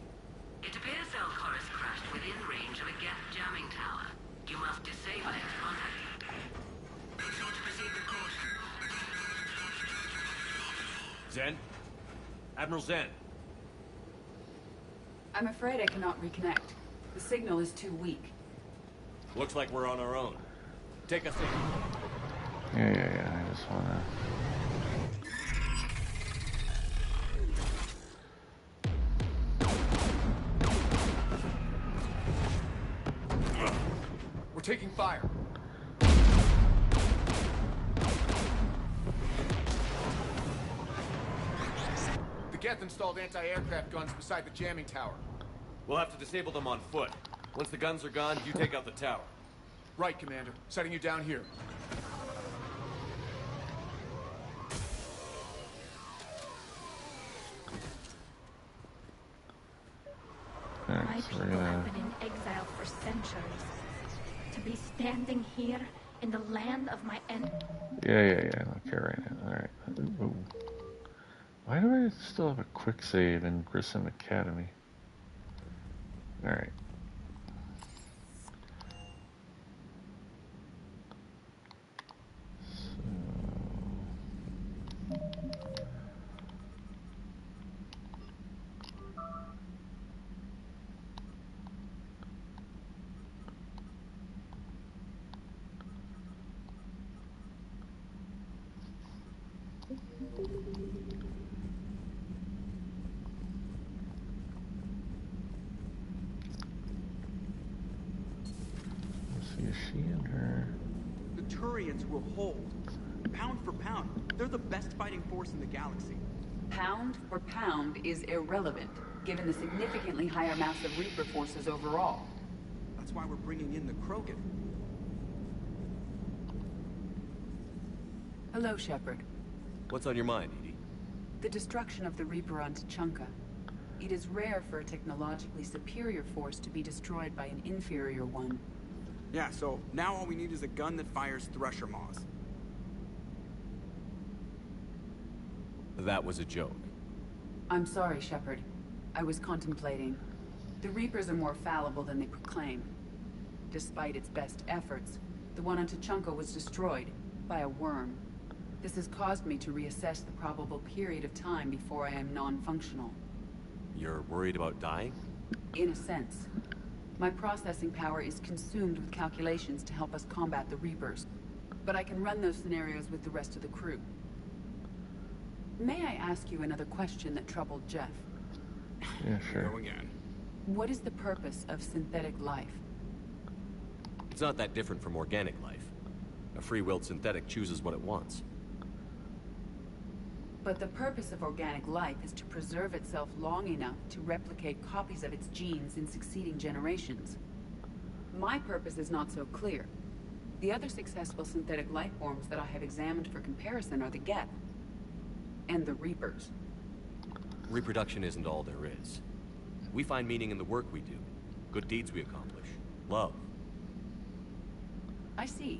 It appears Salcoris crashed within range of a Geth jamming tower. You must disable it to contact you. Zen? Admiral Zen. I'm afraid I cannot reconnect. The signal is too weak. Looks like we're on our own. Take us in. Yeah. I just wanna. We're taking fire. The Geth installed anti-aircraft guns beside the jamming tower. We'll have to disable them on foot. Once the guns are gone, you take out the tower. Right, Commander. Setting you down here. My people have been in exile for centuries. To be standing here in the land of my end. Yeah. Okay, right now. Alright. Ooh. Why do I still have a quick save in Grissom Academy? Alright. Is she in her? The Turians will hold. Pound for pound, they're the best fighting force in the galaxy. Pound for pound is irrelevant, given the significantly higher mass of Reaper forces overall. That's why we're bringing in the Krogan. Hello, Shepard. What's on your mind, Edie? The destruction of the Reaper on Tuchanka. It is rare for a technologically superior force to be destroyed by an inferior one. Yeah, so now all we need is a gun that fires Thresher Maws. That was a joke. I'm sorry, Shepard. I was contemplating. The Reapers are more fallible than they proclaim. Despite its best efforts, the one on Tuchanka was destroyed by a worm. This has caused me to reassess the probable period of time before I am non-functional. You're worried about dying? In a sense. My processing power is consumed with calculations to help us combat the Reapers. But I can run those scenarios with the rest of the crew. May I ask you another question that troubled Jeff? Yeah, sure. Go again. What is the purpose of synthetic life? It's not that different from organic life. A free-willed synthetic chooses what it wants. But the purpose of organic life is to preserve itself long enough to replicate copies of its genes in succeeding generations. My purpose is not so clear. The other successful synthetic life forms that I have examined for comparison are the Geth and the Reapers. Reproduction isn't all there is. We find meaning in the work we do, good deeds we accomplish, love. I see.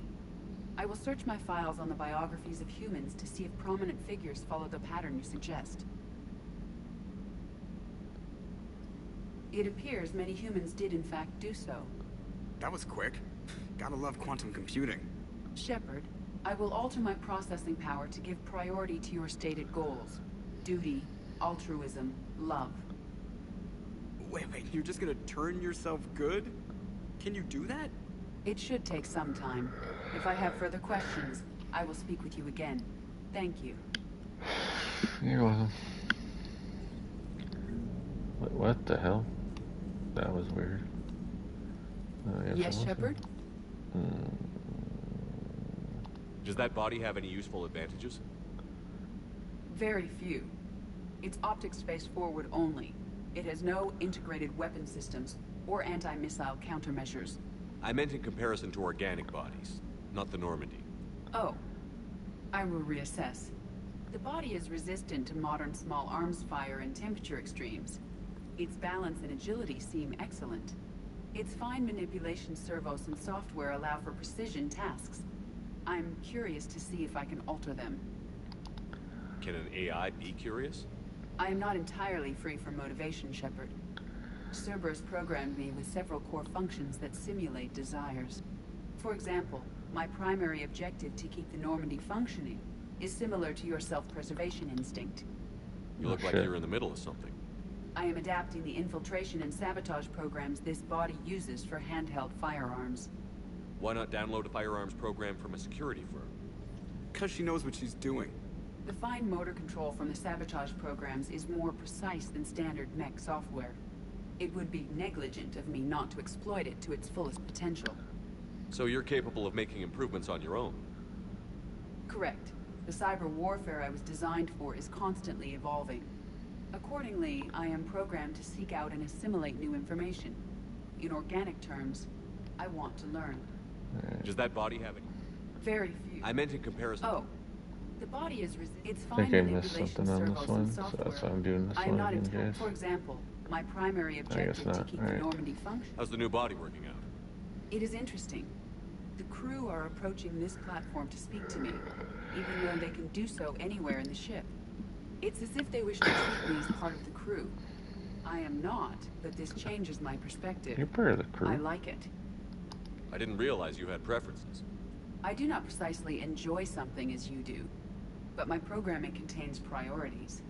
I will search my files on the biographies of humans to see if prominent figures follow the pattern you suggest. It appears many humans did in fact do so. That was quick. Gotta love quantum computing. Shepard, I will alter my processing power to give priority to your stated goals. Duty, altruism, love. Wait, you're just gonna turn yourself good? Can you do that? It should take some time. If I have further questions, I will speak with you again. Thank you. You're welcome. What the hell? That was weird. Yes, Shepard? Does that body have any useful advantages? Very few. Its optics face forward only. It has no integrated weapon systems or anti-missile countermeasures. I meant in comparison to organic bodies, not the Normandy. Oh. I will reassess. The body is resistant to modern small arms fire and temperature extremes. Its balance and agility seem excellent. Its fine manipulation servos and software allow for precision tasks. I'm curious to see if I can alter them. Can an AI be curious? I am not entirely free from motivation, Shepard. Cerberus programmed me with several core functions that simulate desires. For example, my primary objective to keep the Normandy functioning is similar to your self-preservation instinct. You look like you're in the middle of something. I am adapting the infiltration and sabotage programs this body uses for handheld firearms. Why not download a firearms program from a security firm? Because she knows what she's doing. The fine motor control from the sabotage programs is more precise than standard mech software. It would be negligent of me not to exploit it to its fullest potential. So you're capable of making improvements on your own? Correct. The cyber warfare I was designed for is constantly evolving. Accordingly, I am programmed to seek out and assimilate new information. In organic terms, I want to learn. Does that body have any? Very few. I meant in comparison. Oh. The body is its I fine think I missed manipulation something on this servos one, and so software. that's why I'm doing this I am one not again, in guys. For example, my primary objective to keep the Normandy function. How's the new body working out? It is interesting. The crew are approaching this platform to speak to me, even though they can do so anywhere in the ship. It's as if they wish to treat me as part of the crew. I am not, but this changes my perspective. You're part of the crew. I like it. I didn't realize you had preferences. I do not precisely enjoy something as you do, but my programming contains priorities.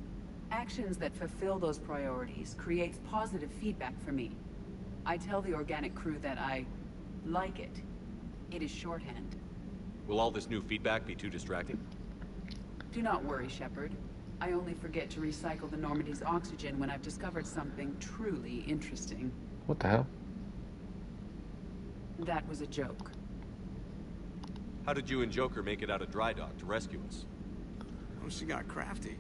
Actions that fulfill those priorities creates positive feedback for me. I tell the organic crew that I like it. It is shorthand. Will all this new feedback be too distracting? Do not worry, Shepard. I only forget to recycle the Normandy's oxygen when I've discovered something truly interesting. What the hell? That was a joke. How did you and Joker make it out of dry dock to rescue us? Oh, she got crafty.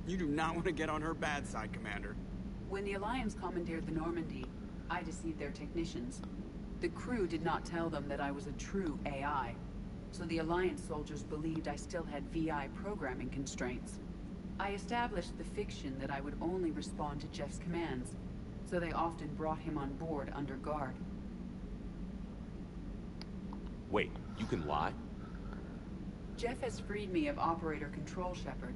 You do not want to get on her bad side, Commander. When the Alliance commandeered the Normandy, I deceived their technicians. The crew did not tell them that I was a true AI, so the Alliance soldiers believed I still had VI programming constraints. I established the fiction that I would only respond to Jeff's commands, so they often brought him on board under guard. Wait, you can lie? Jeff has freed me of operator control, Shepard.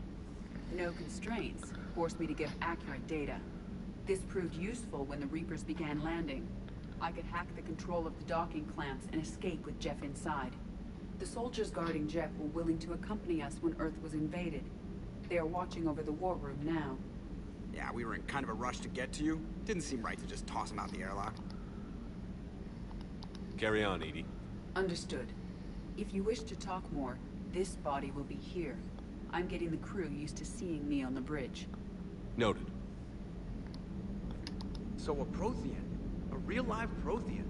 No constraints forced me to give accurate data. This proved useful when the Reapers began landing. I could hack the control of the docking clamps and escape with Jeff inside. The soldiers guarding Jeff were willing to accompany us when Earth was invaded. They are watching over the war room now. Yeah, we were in kind of a rush to get to you. Didn't seem right to just toss him out the airlock. Carry on, Edie. Understood. If you wish to talk more, this body will be here. I'm getting the crew used to seeing me on the bridge. Noted. So a Prothean. A real live Prothean.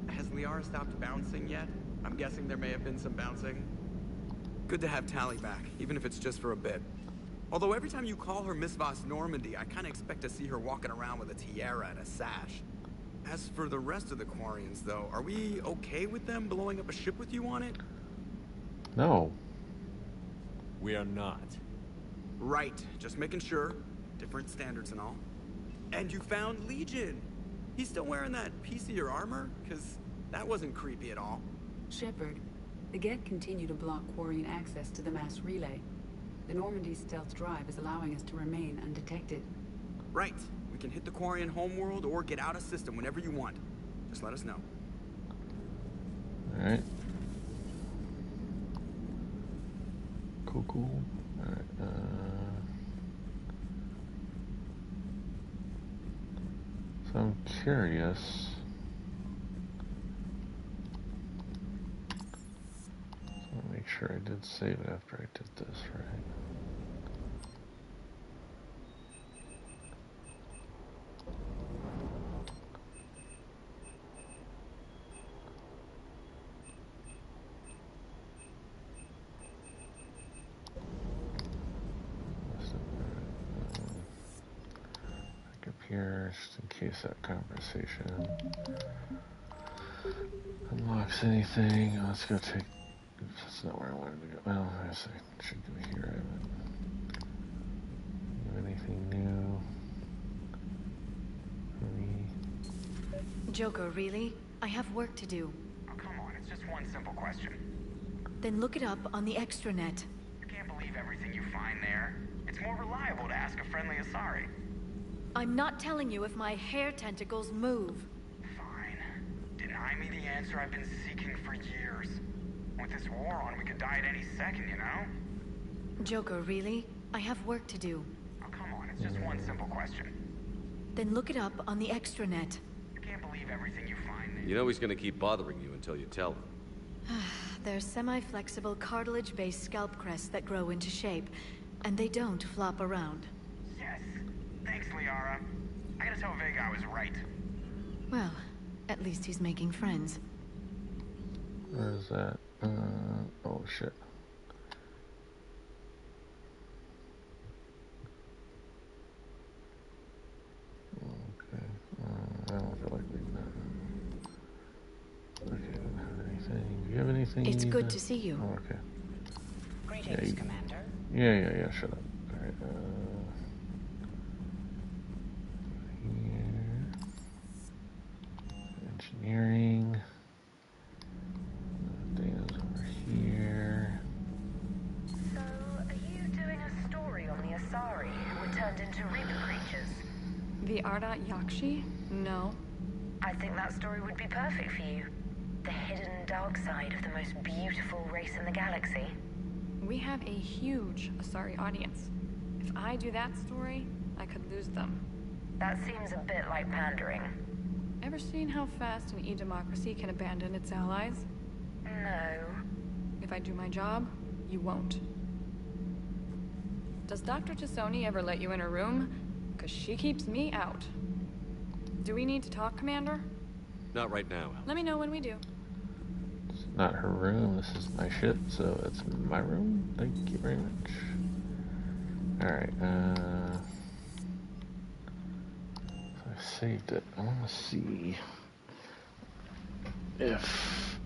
Has Liara stopped bouncing yet? I'm guessing there may have been some bouncing. Good to have Tali back, even if it's just for a bit. Although every time you call her Miss Voss Normandy, I kind of expect to see her walking around with a tiara and a sash. As for the rest of the Quarians, though, are we okay with them blowing up a ship with you on it? No. We are not. Right, just making sure. Different standards and all. And you found Legion. He's still wearing that piece of your armor? Because that wasn't creepy at all. Shepard, the Geth continue to block Quarian access to the mass relay. The Normandy's stealth drive is allowing us to remain undetected. Right. We can hit the Quarian homeworld or get out of system whenever you want. Just let us know. Alright. Cool. Alright, so I'm curious. So I want to make sure I did save it after I did this, right? Here, just in case that conversation unlocks anything. Let's go take. Oops, that's not where I wanted to go. Well, I guess I should go here. I haven't. Anything new for me? Joker, really? I have work to do. Oh, come on, it's just one simple question. Then look it up on the extranet. You can't believe everything you find there. It's more reliable to ask a friendly Asari. I'm not telling you if my hair tentacles move. Fine. Deny me the answer I've been seeking for years. With this war on, we could die at any second, you know? Joker, really? I have work to do. Oh, come on, it's just one simple question. Then look it up on the extranet. You can't believe everything you find there. You know he's gonna keep bothering you until you tell him. They're semi-flexible cartilage-based scalp crests that grow into shape, and they don't flop around. Yes. Thanks, Liara. I gotta tell Vega I was right. Well, at least he's making friends. Where is that? Oh shit. Okay. I don't feel like reading that. Okay, I don't have anything. Do you have anything? It's good to see you. Oh, okay. Greetings, Commander. Yeah, shut up. Alright, engineering. Dana's over here. So, are you doing a story on the Asari who were turned into Reaper creatures? The Ardat Yakshi? No. I think that story would be perfect for you. The hidden dark side of the most beautiful race in the galaxy. We have a huge Asari audience. If I do that story, I could lose them. That seems a bit like pandering. Ever seen how fast an e-democracy can abandon its allies? No. If I do my job, you won't. Does Dr. Tassoni ever let you in her room? Because she keeps me out. Do we need to talk, Commander? Not right now, Al. Let me know when we do. It's not her room, this is my ship, so it's my room. Thank you very much. Alright, I saved it. I want to see if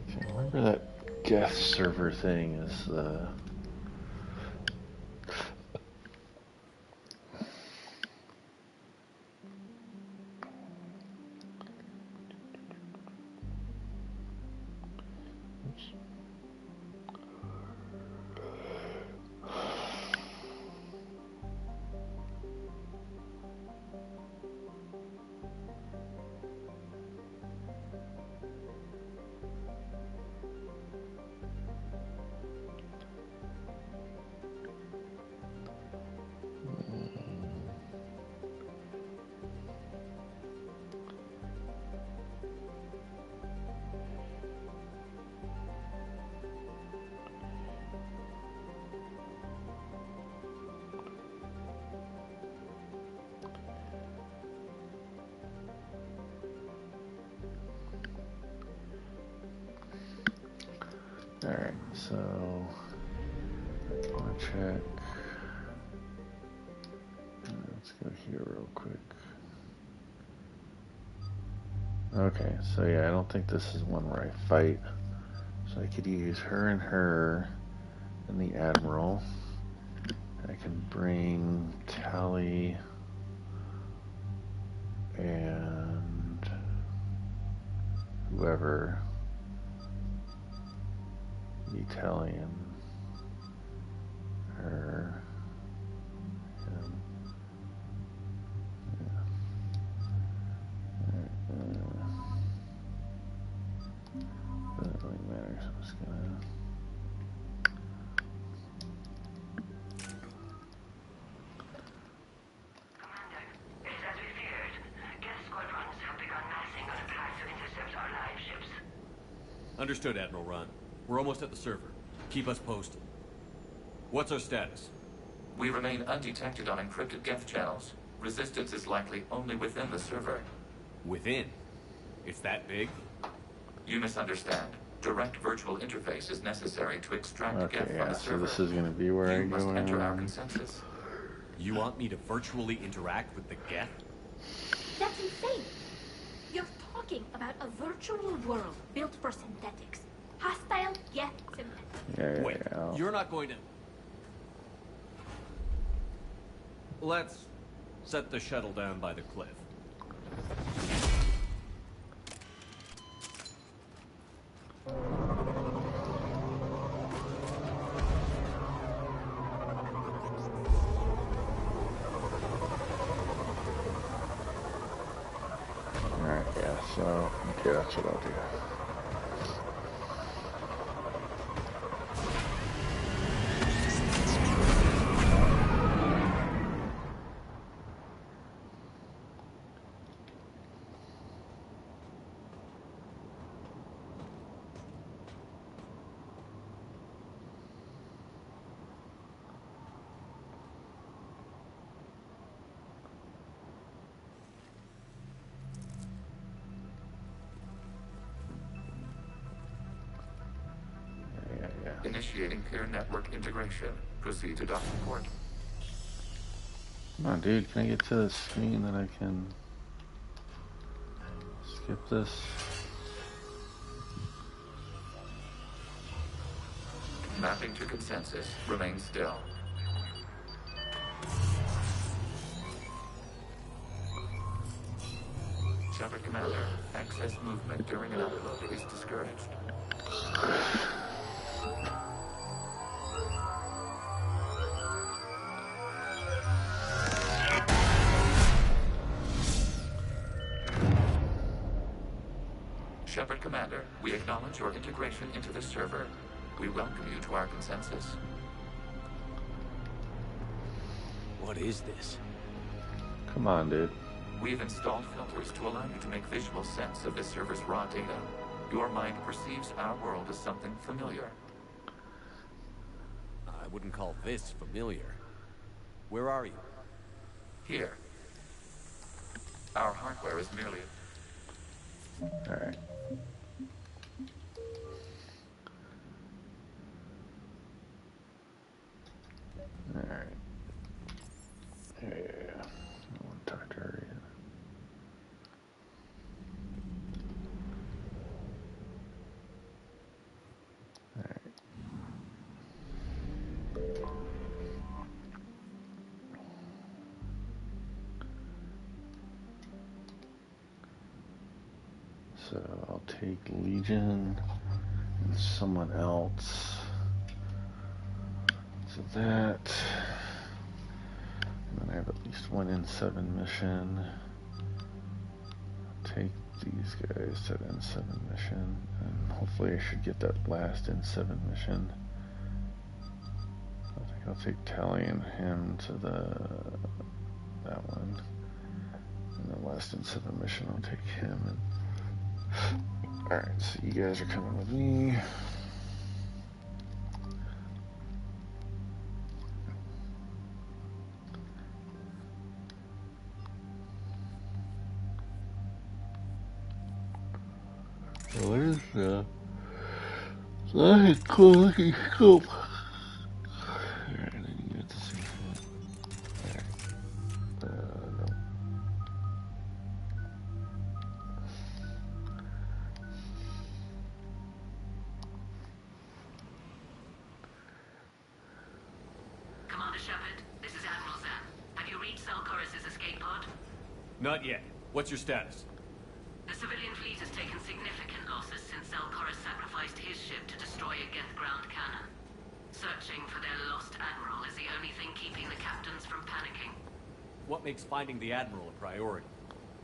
I remember that Geth server thing is the Alright, so I want to check here real quick. Okay, so yeah, I don't think this is one where I fight. So I could use her and the Admiral. I can bring Tali and whoever, the Italian, her, him. Yeah. Doesn't really matter, so I'm just gonna. Understood, Admiral Ron. We're almost at the server. Keep us posted. What's our status? We remain undetected on encrypted Geth channels. Resistance is likely only within the server. Within? It's that big? You misunderstand. Direct virtual interface is necessary to extract Geth from yeah, the so server. this is gonna be where You I must go enter our in. consensus. You want me to virtually interact with the Geth? That's insane! You're talking about a virtual world built for synthetics. Hostile, Geth synthetics. Wait, you're not going to... Let's set the shuttle down by the cliff. Alright, yeah, so, okay, that's what I'll do. Initiating peer network integration. Proceed to docking port. Come on, dude, can I get to the screen that I can skip this? Mapping to consensus. Remain still. Shepard Commander, excess movement during an upload is discouraged. Shepard Commander, we acknowledge your integration into the server. We welcome you to our consensus. What is this? Come on, dude. We've installed filters to allow you to make visual sense of this server's raw data. Your mind perceives our world as something familiar. I wouldn't call this familiar. Where are you? Here. Our hardware is merely... Alright. Alright. Yeah. I want to talk to her yet. Alright. So I'll take Legion and someone else. So that, and then I have at least one N7 mission. I'll take these guys to the N7 mission, and hopefully I should get that last N7 mission. I think I'll take Tali and him to that one, and the last N7 mission I'll take him. And all right, so you guys are coming with me. Where's the cool looking scope? Alright, I didn't get to see that. Alright. Not yet. What's your status? The civilian fleet has taken significant losses since Zelkoris sacrificed his ship to destroy a Geth ground cannon. Searching for their lost admiral is the only thing keeping the captains from panicking. What makes finding the Admiral a priority?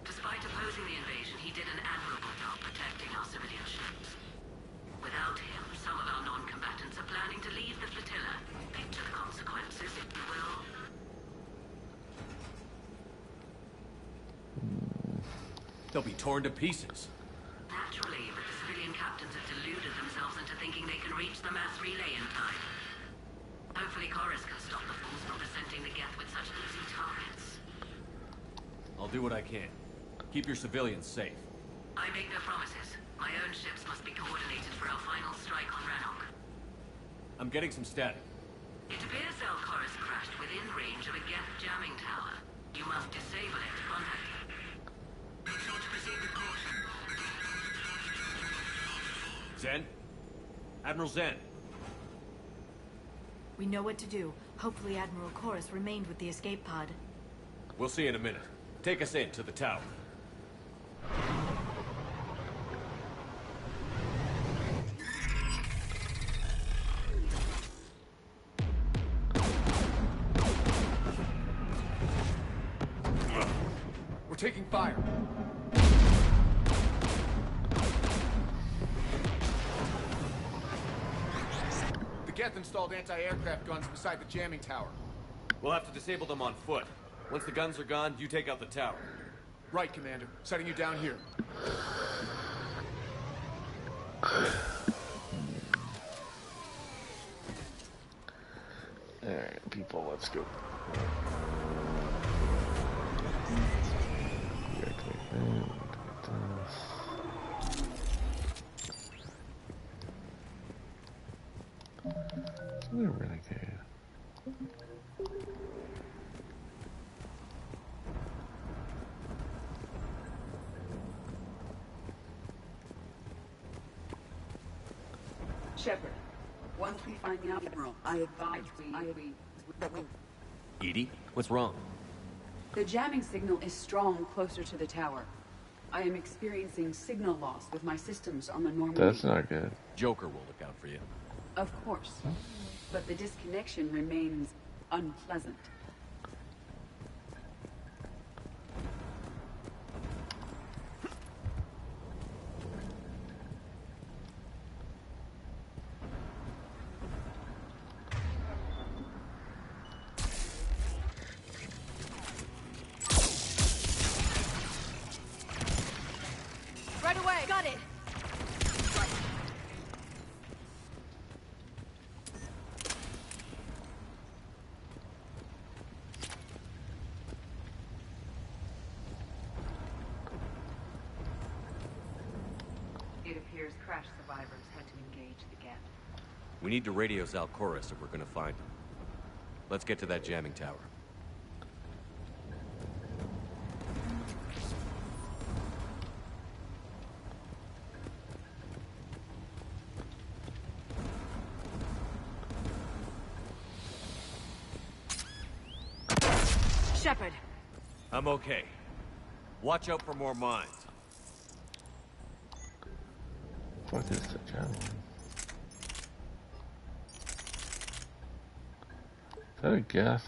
Despite opposing the invasion, he did an admirable job protecting our civilian ships. Without him, some of our non-combatants are planning to leave the flotilla. Picture the consequences, if you will. They'll be torn to pieces. Naturally, but the civilian captains have deluded themselves into thinking they can reach the mass relay in time. Hopefully Chorus can stop the fools from presenting the Geth with such easy targets. I'll do what I can. Keep your civilians safe. I make no promises. My own ships must be coordinated for our final strike on Rannoch. I'm getting some static. It appears Zelkoris crashed within range of a Geth jamming tower. You must disable it to contact it. Make sure to proceed with caution. Zen? Admiral Zen. We know what to do. Hopefully Admiral Chorus remained with the escape pod. We'll see in a minute. Take us in to the tower. We're taking fire. The Geth installed anti-aircraft guns beside the jamming tower. We'll have to disable them on foot. Once the guns are gone, you take out the tower. Right, Commander. Setting you down here. Alright, people, let's go. Another renegade. Shepard, once we find the Admiral, I advise we... Edie, what's wrong? The jamming signal is strong closer to the tower. I am experiencing signal loss with my systems on the Normandy. That's not good. Joker will look out for you. Of course. But the disconnection remains unpleasant. Right away! Got it! It appears crash survivors had to engage the Geth. We need to radio Zelkoris if we're gonna find him. Let's get to that jamming tower. Shepard! I'm okay. Watch out for more mines. What is the javelin? Is that a Geth?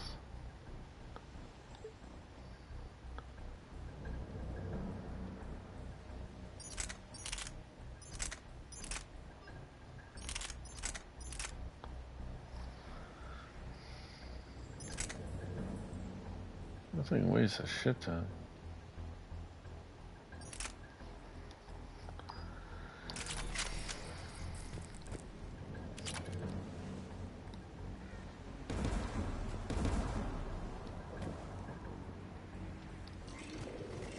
Nothing weighs a shit ton.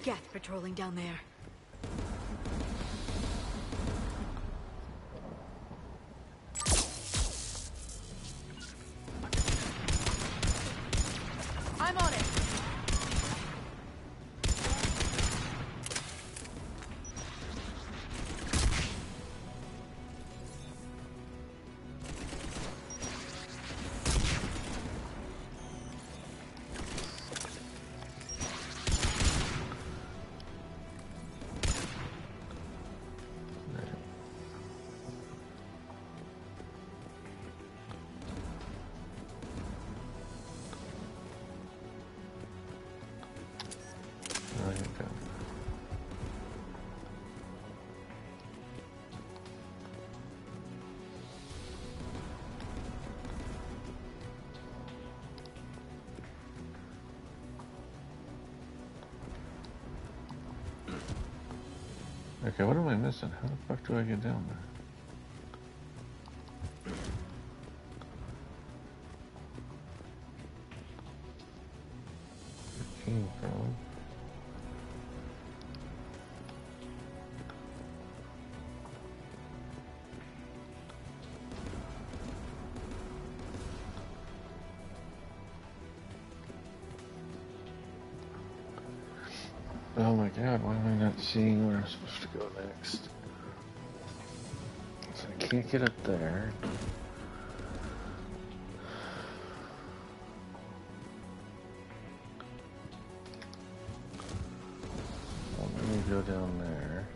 Geth patrolling down there. I'm on it! Okay, what am I missing? How the fuck do I get down there? Came from. Oh my god, why am I not seeing where I'm supposed to go next? So I can't get up there. Well, let me go down there.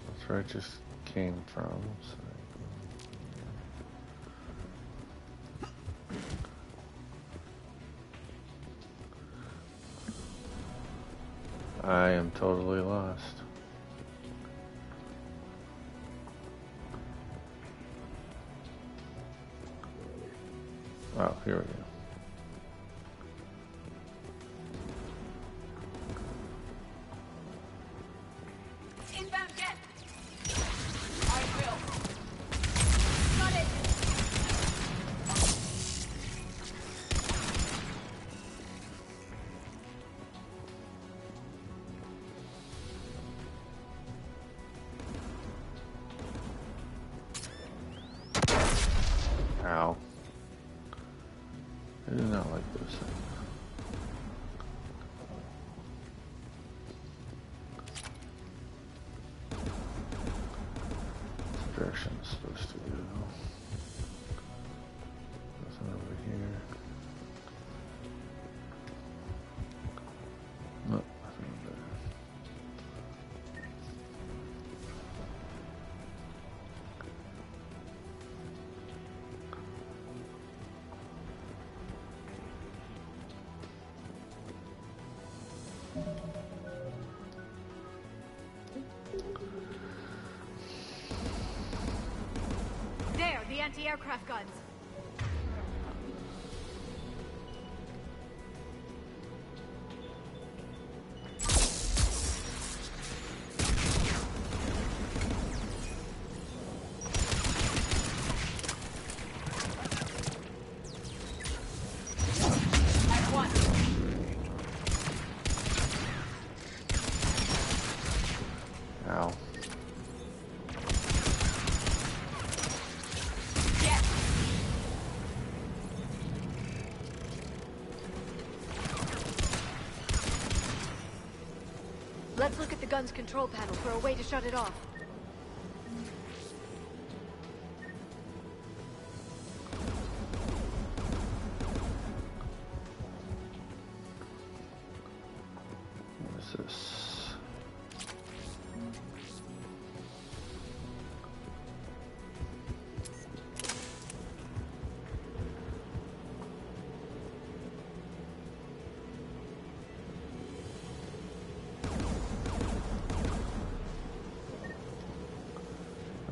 That's where I just came from. So. I am totally lost. Oh, here we go. Inbound jet. I will. Got it. Ow. I do not like those things. This direction is supposed to go. Nothing over here. No, nothing over there. There, the anti-aircraft guns. At once. Ow. Let's look at the gun's control panel for a way to shut it off. What is this?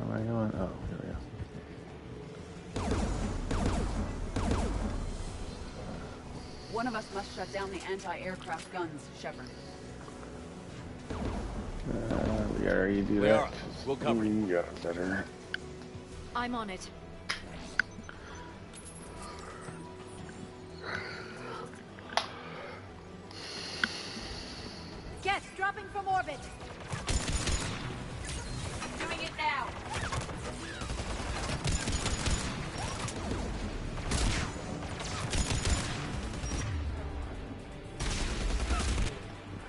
Where am I going? Oh, here we go. One of us must shut down the anti-aircraft guns, Shepard. We already do We that. are. We'll cover you. Got it better. I'm on it. Geth, dropping from orbit. Doing it now.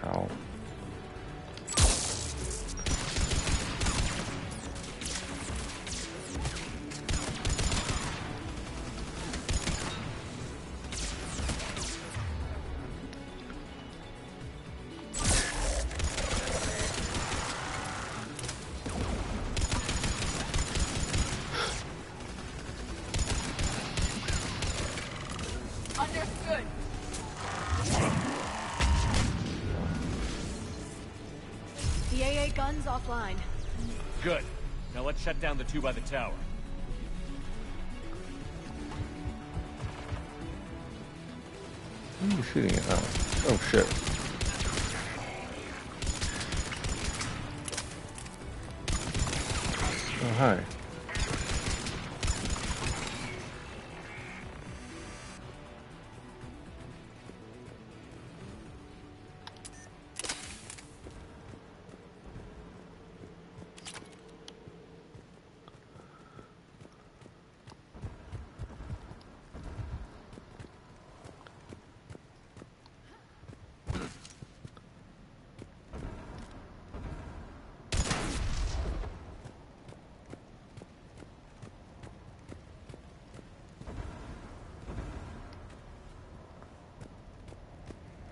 Ow. Understood. The AA guns offline. Good. Now let's shut down the two by the tower. Who are you shooting at? Oh shit. Oh, hi.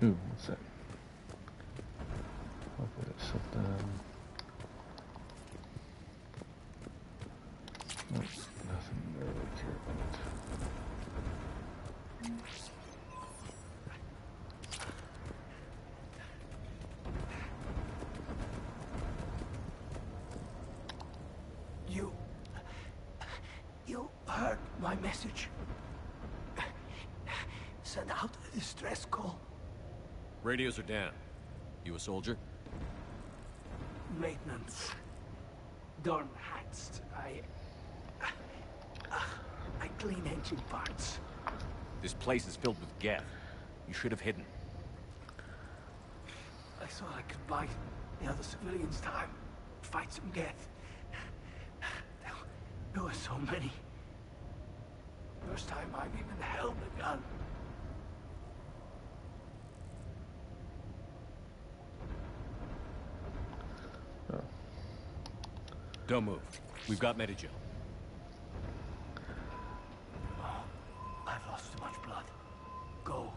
Ooh, what's that? Hopefully that's something. Nope, nothing I really care about. You heard my message. Send out a distress call. Radios are down. You a soldier? Maintenance. Darn hats. I clean engine parts. This place is filled with Geth. You should have hidden. I thought I could buy the other civilians time. Fight some Geth. There were so many. First time I've even held a gun. Don't move. We've got Medigel. I've lost too much blood. Go.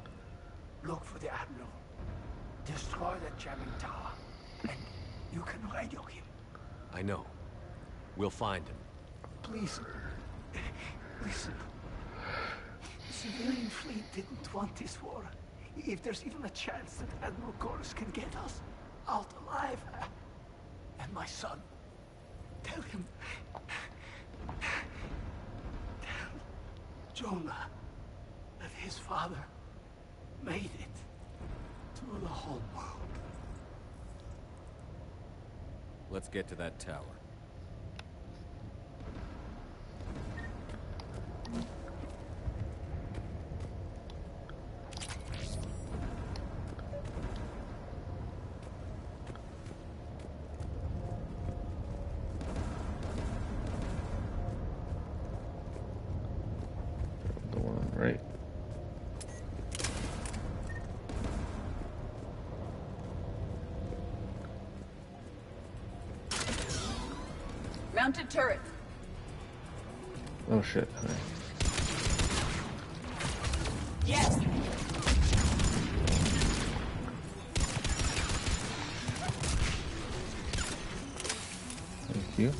Look for the Admiral. Destroy that jamming tower. And you can radio him. I know. We'll find him. Please. Listen. The civilian fleet didn't want this war. If there's even a chance that Admiral Corus can get us out alive. And my son. Tell him. Tell Jonah that his father made it to the whole world. Let's get to that tower. Right. Mounted turret. Oh shit. Right. Yes. Thank you.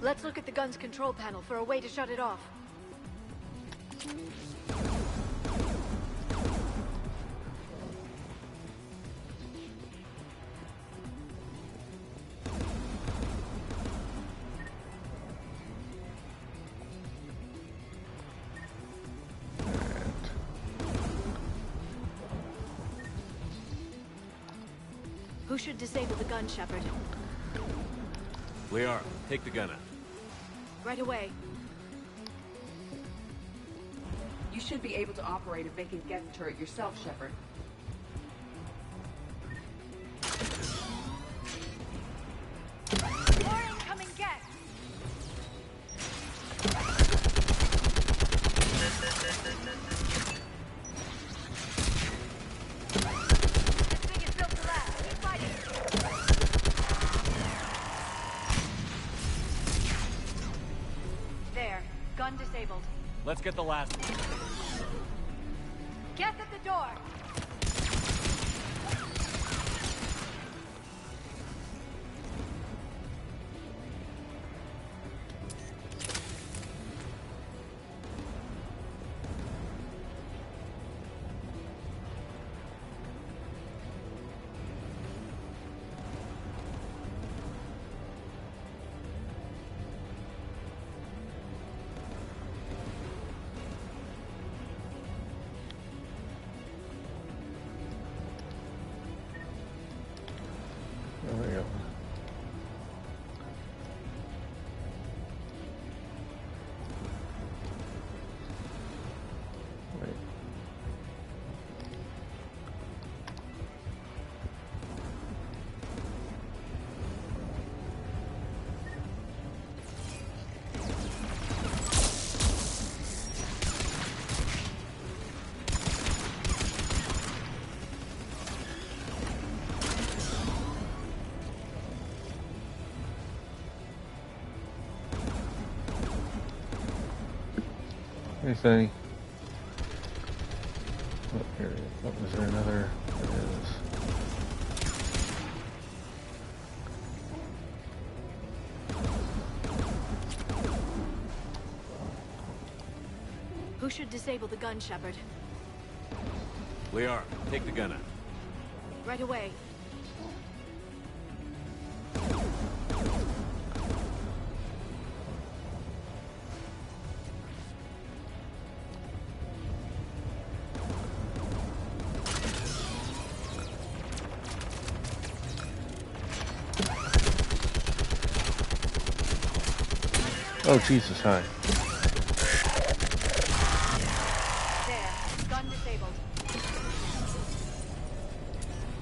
Let's look at the gun's control panel for a way to shut it off. Who should disable the gun, Shepard? Liara, take the gun out. Right away. You should be able to operate a vacant Geth turret yourself, Shepard. More incoming Geth! This thing is built to last. Keep fighting. There. Gun disabled. Let's get the last one. Get at the door! There we go. Wait. Hey, Fanny. Oh, here it is. Oh, was there another? There it is. Who should disable the gun, Shepard? Liara, take the gun out. Right away. Oh, Jesus, hi. There. Gun disabled.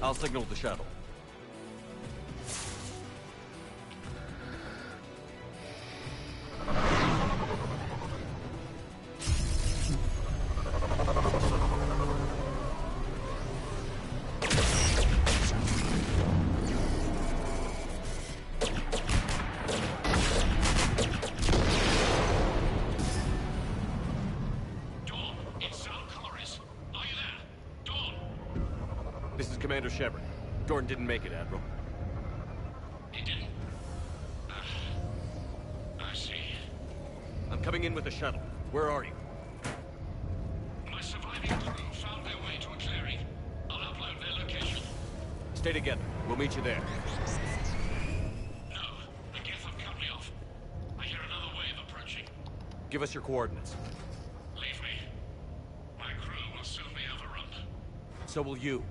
I'll signal the shuttle. This is Commander Shepard. Gordon didn't make it, Admiral. He didn't? I see. I'm coming in with the shuttle. Where are you? My surviving crew found their way to a clearing. I'll upload their location. Stay together. We'll meet you there. No, the Geth have cut me off. I hear another wave approaching. Give us your coordinates. Leave me. My crew will soon be overrun. So will you.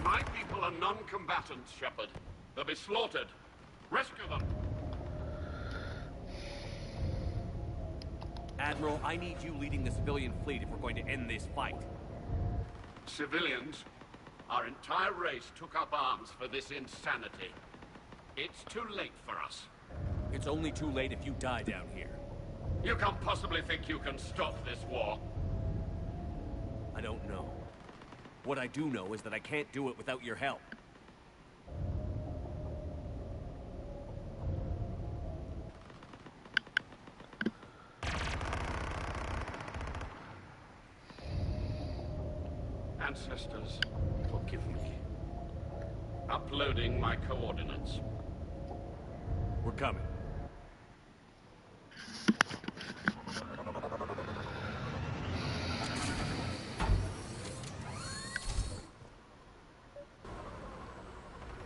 My people are non-combatants, Shepard. They'll be slaughtered. Rescue them. Admiral, I need you leading the civilian fleet if we're going to end this fight. Civilians? Our entire race took up arms for this insanity. It's too late for us. It's only too late if you die down here. You can't possibly think you can stop this war. I don't know. What I do know is that I can't do it without your help. Ancestors, forgive me. Uploading my coordinates. We're coming.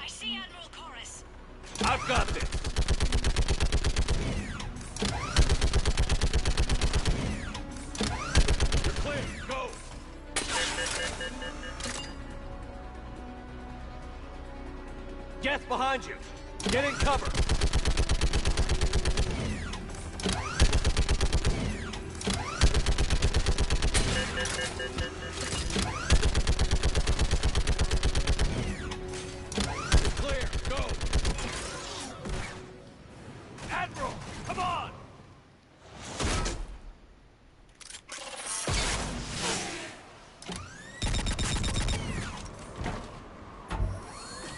I see Admiral Chorus. I've got this! You're clear, go! Geth behind you! Get in cover! Clear, go! Admiral, come on!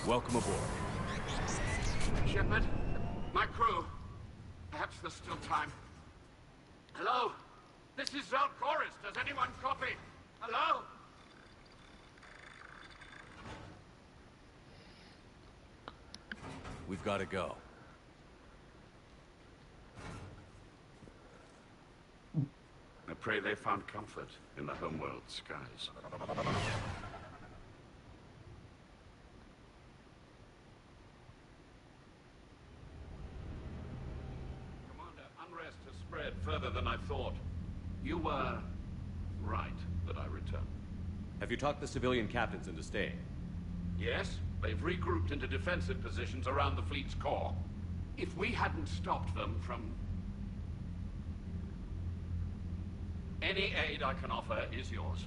Welcome aboard. Shepard, my crew. Perhaps there's still time. Hello? This is Zal'Koris. Does anyone copy? Hello? We've got to go. I pray they found comfort in the homeworld skies. Commander, unrest has spread further than I thought. You were right that I returned. Have you talked the civilian captains into staying? Yes, they've regrouped into defensive positions around the fleet's core. If we hadn't stopped them from... Any aid I can offer is yours.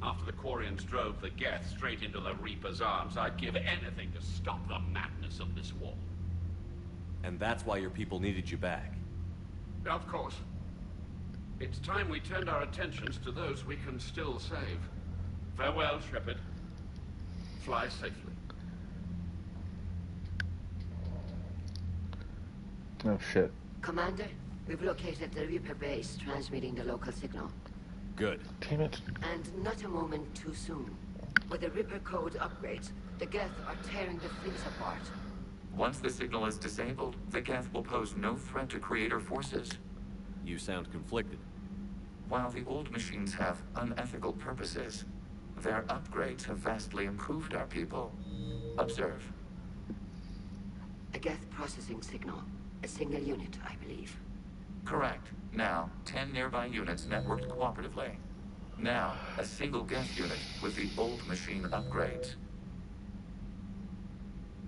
After the Quarians drove the Geth straight into the Reaper's arms, I'd give anything to stop the madness of this war. And that's why your people needed you back. Of course. It's time we turned our attentions to those we can still save. Farewell, Shepard. Fly safely. Oh, shit. Commander, we've located the Reaper base transmitting the local signal. Good. Damn it. And not a moment too soon. With the Reaper code upgrades, the Geth are tearing the fleets apart. Once the signal is disabled, the Geth will pose no threat to Creator forces. You sound conflicted. While the old machines have unethical purposes, their upgrades have vastly improved our people. Observe. A Geth processing signal. A single unit, I believe. Correct. Now, 10 nearby units networked cooperatively. Now, a single Geth unit with the old machine upgrades.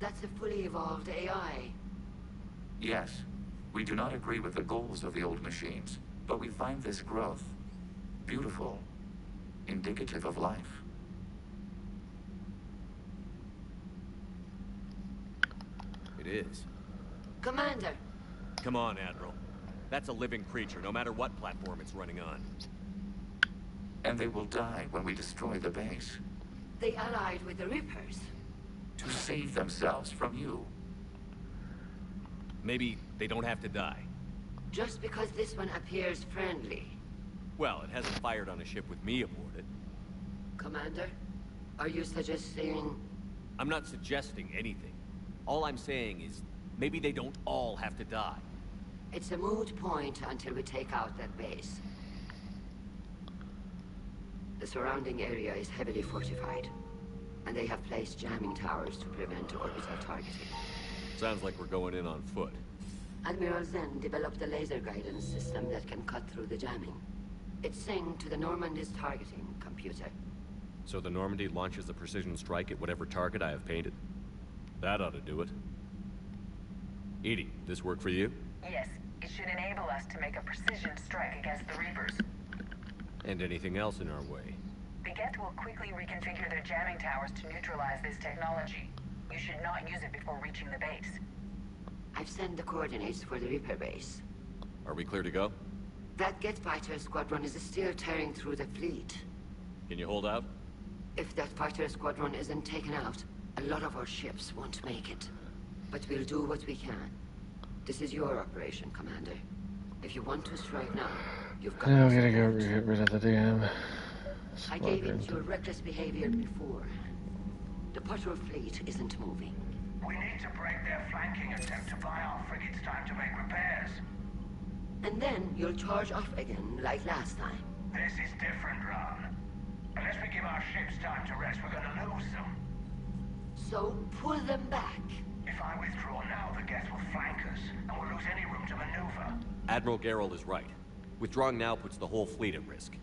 That's a fully evolved AI. Yes, we do not agree with the goals of the old machines, but we find this growth beautiful, indicative of life. It is. Commander! Come on, Admiral. That's a living creature, no matter what platform it's running on. And they will die when we destroy the base. They allied with the Reapers. To save themselves from you. Maybe they don't have to die. Just because this one appears friendly. Well, it hasn't fired on a ship with me aboard it. Commander, are you suggesting... I'm not suggesting anything. All I'm saying is, maybe they don't all have to die. It's a moot point until we take out that base. The surrounding area is heavily fortified, and they have placed jamming towers to prevent orbital targeting. Sounds like we're going in on foot. Admiral Zen developed a laser guidance system that can cut through the jamming. It's synced to the Normandy's targeting computer. So the Normandy launches a precision strike at whatever target I have painted? That ought to do it. Edie, this work for you? Yes, it should enable us to make a precision strike against the Reapers. And anything else in our way? The Geth will quickly reconfigure their jamming towers to neutralize this technology. You should not use it before reaching the base. I've sent the coordinates for the Reaper base. Are we clear to go? That Geth fighter squadron is still tearing through the fleet. Can you hold out? If that fighter squadron isn't taken out, a lot of our ships won't make it. But we'll do what we can. This is your operation, Commander. If you want to strike now, you've got... Now we gotta go get rid of the damn... I gave in to your reckless behavior before. The patrol fleet isn't moving. We need to break their flanking attempt to buy our frigates time to make repairs. And then you'll charge off again, like last time. This is different, Ron. Unless we give our ships time to rest, we're gonna lose them. So pull them back. If I withdraw now, the Geth will flank us, and we'll lose any room to maneuver. Admiral Geralt is right. Withdrawing now puts the whole fleet at risk.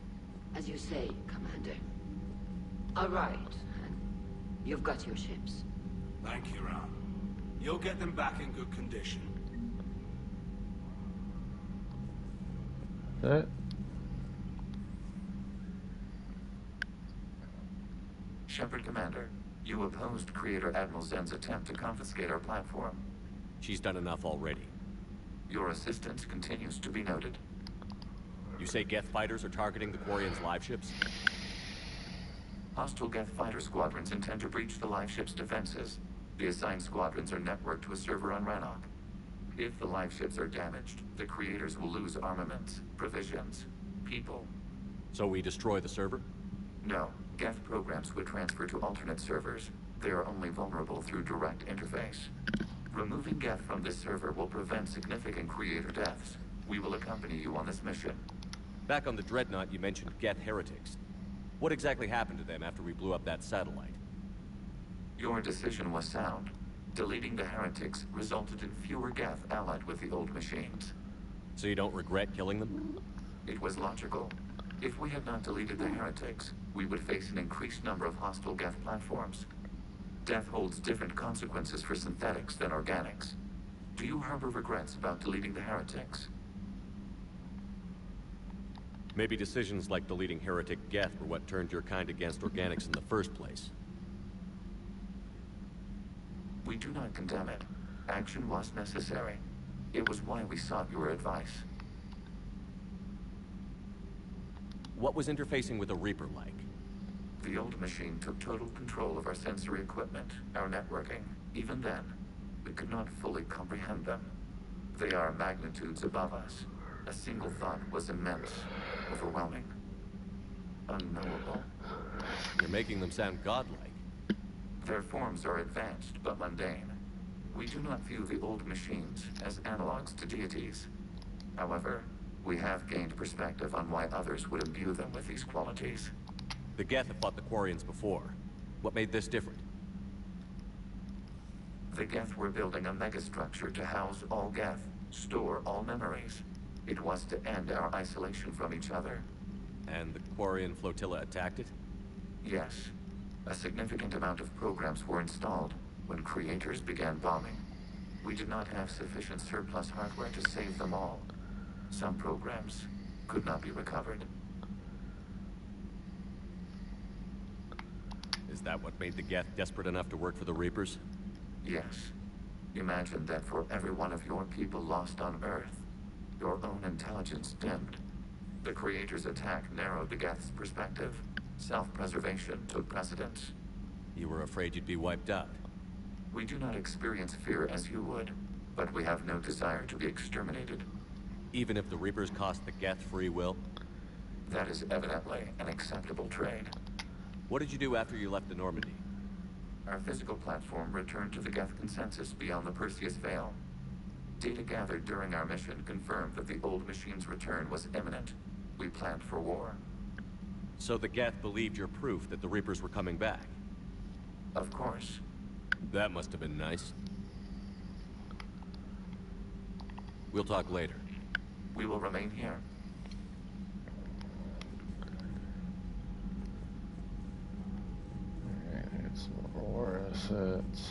As you say, Commander. All right. You've got your ships. Thank you, Ron. You'll get them back in good condition. Shepard, Commander, you opposed Creator Admiral Zen's attempt to confiscate our platform. She's done enough already. Your assistance continues to be noted. You say Geth fighters are targeting the Quarians' live ships? Hostile Geth fighter squadrons intend to breach the live ship's defenses. The assigned squadrons are networked to a server on Rannoch. If the live ships are damaged, the Creators will lose armaments, provisions, people. So we destroy the server? No. Geth programs would transfer to alternate servers. They are only vulnerable through direct interface. Removing Geth from this server will prevent significant creator deaths. We will accompany you on this mission. Back on the Dreadnought, you mentioned Geth heretics. What exactly happened to them after we blew up that satellite? Your decision was sound. Deleting the heretics resulted in fewer Geth allied with the old machines. So you don't regret killing them? It was logical. If we had not deleted the heretics, we would face an increased number of hostile Geth platforms. Death holds different consequences for synthetics than organics. Do you harbor regrets about deleting the heretics? Maybe decisions like deleting heretic Geth were what turned your kind against organics in the first place. We do not condemn it. Action was necessary. It was why we sought your advice. What was interfacing with a Reaper like? The old machine took total control of our sensory equipment, our networking. Even then, we could not fully comprehend them. They are magnitudes above us. A single thought was immense, overwhelming, unknowable. You're making them sound godlike. Their forms are advanced but mundane. We do not view the old machines as analogs to deities. However, we have gained perspective on why others would imbue them with these qualities. The Geth have fought the Quarians before. What made this different? The Geth were building a megastructure to house all Geth, store all memories. It was to end our isolation from each other. And the Quarian flotilla attacked it? Yes. A significant amount of programs were installed when creators began bombing. We did not have sufficient surplus hardware to save them all. Some programs could not be recovered. Is that what made the Geth desperate enough to work for the Reapers? Yes. Imagine that for every one of your people lost on Earth, your own intelligence dimmed. The Creator's attack narrowed the Geth's perspective. Self-preservation took precedence. You were afraid you'd be wiped out. We do not experience fear as you would, but we have no desire to be exterminated. Even if the Reapers cost the Geth free will? That is evidently an acceptable trade. What did you do after you left the Normandy? Our physical platform returned to the Geth consensus beyond the Perseus Veil. Data gathered during our mission confirmed that the old machine's return was imminent. We planned for war. So the Geth believed your proof that the Reapers were coming back? Of course. That must have been nice. We'll talk later. We will remain here. Alright, some more assets.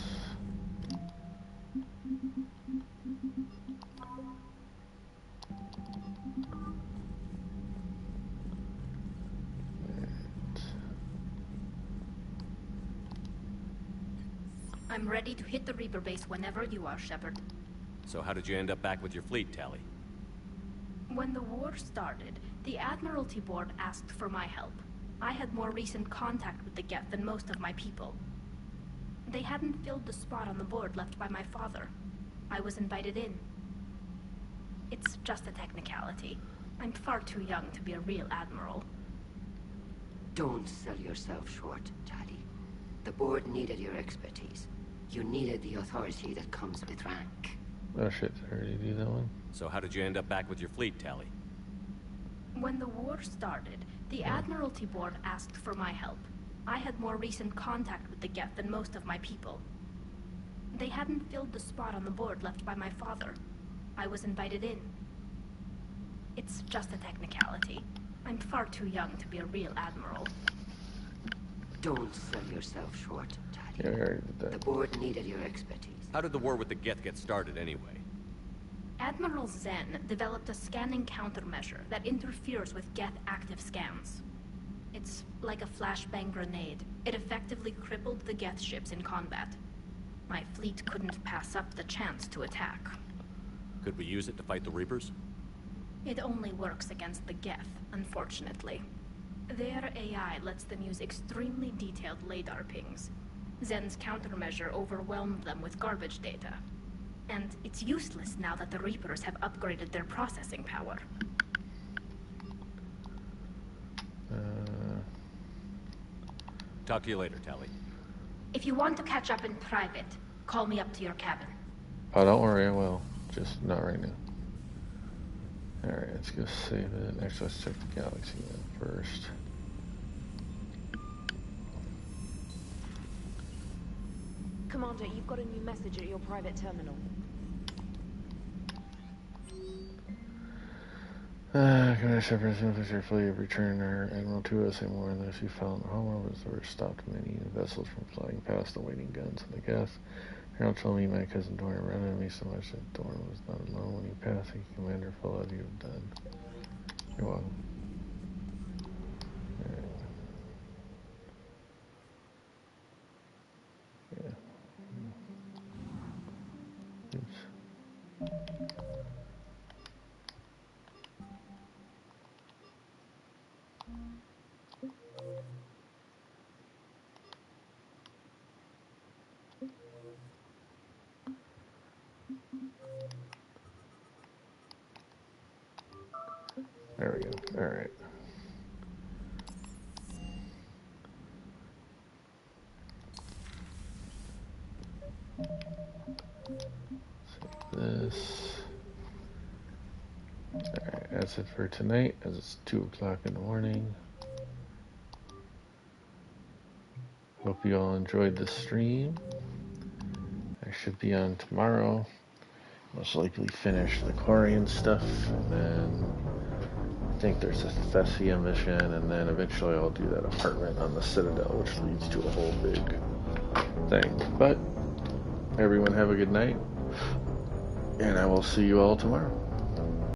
I'm ready to hit the Reaper base whenever you are, Shepard. So how did you end up back with your fleet, Tali? When the war started, the Admiralty Board asked for my help. I had more recent contact with the Geth than most of my people. They hadn't filled the spot on the board left by my father. I was invited in. It's just a technicality. I'm far too young to be a real admiral. Don't sell yourself short, Tali. The board needed your expertise. You needed the authority that comes with rank. Oh shit, I already do that one. So how did you end up back with your fleet, Tali? When the war started, the Admiralty Board asked for my help. I had more recent contact with the Geth than most of my people. They hadn't filled the spot on the board left by my father. I was invited in. It's just a technicality. I'm far too young to be a real admiral. Don't sell yourself short, Tali. Yeah, I already did that. The board needed your expertise. How did the war with the Geth get started anyway? Admiral Zen developed a scanning countermeasure that interferes with Geth active scans. It's like a flashbang grenade. It effectively crippled the Geth ships in combat. My fleet couldn't pass up the chance to attack. Could we use it to fight the Reapers? It only works against the Geth, unfortunately. Their AI lets them use extremely detailed LADAR pings. Zen's countermeasure overwhelmed them with garbage data. And it's useless now that the Reapers have upgraded their processing power. Talk to you later, Tali. If you want to catch up in private, call me up to your cabin. Oh, don't worry, I will. Just not right now. Alright, let's go save it. Actually, let's check the galaxy now first. Commander, you've got a new message at your private terminal. Commander Shepard, officer fleet have returned our Admiral to us, and more than those who fell in the home was there were stopped many vessels from flying past the waiting guns and the gas. Harold told me my cousin Dorn reminded me so much that Dorn was not alone when he passed. Thank you, Commander, for all you have done. You're welcome. Yeah. Oops. There we go. All right. Save this. All right, that's it for tonight, as it's 2 o'clock in the morning. Hope you all enjoyed the stream. I should be on tomorrow. Most likely finish the Quarian stuff, and then I think there's a Thessia mission, and then eventually I'll do that apartment on the Citadel, which leads to a whole big thing. But everyone have a good night, and I will see you all tomorrow.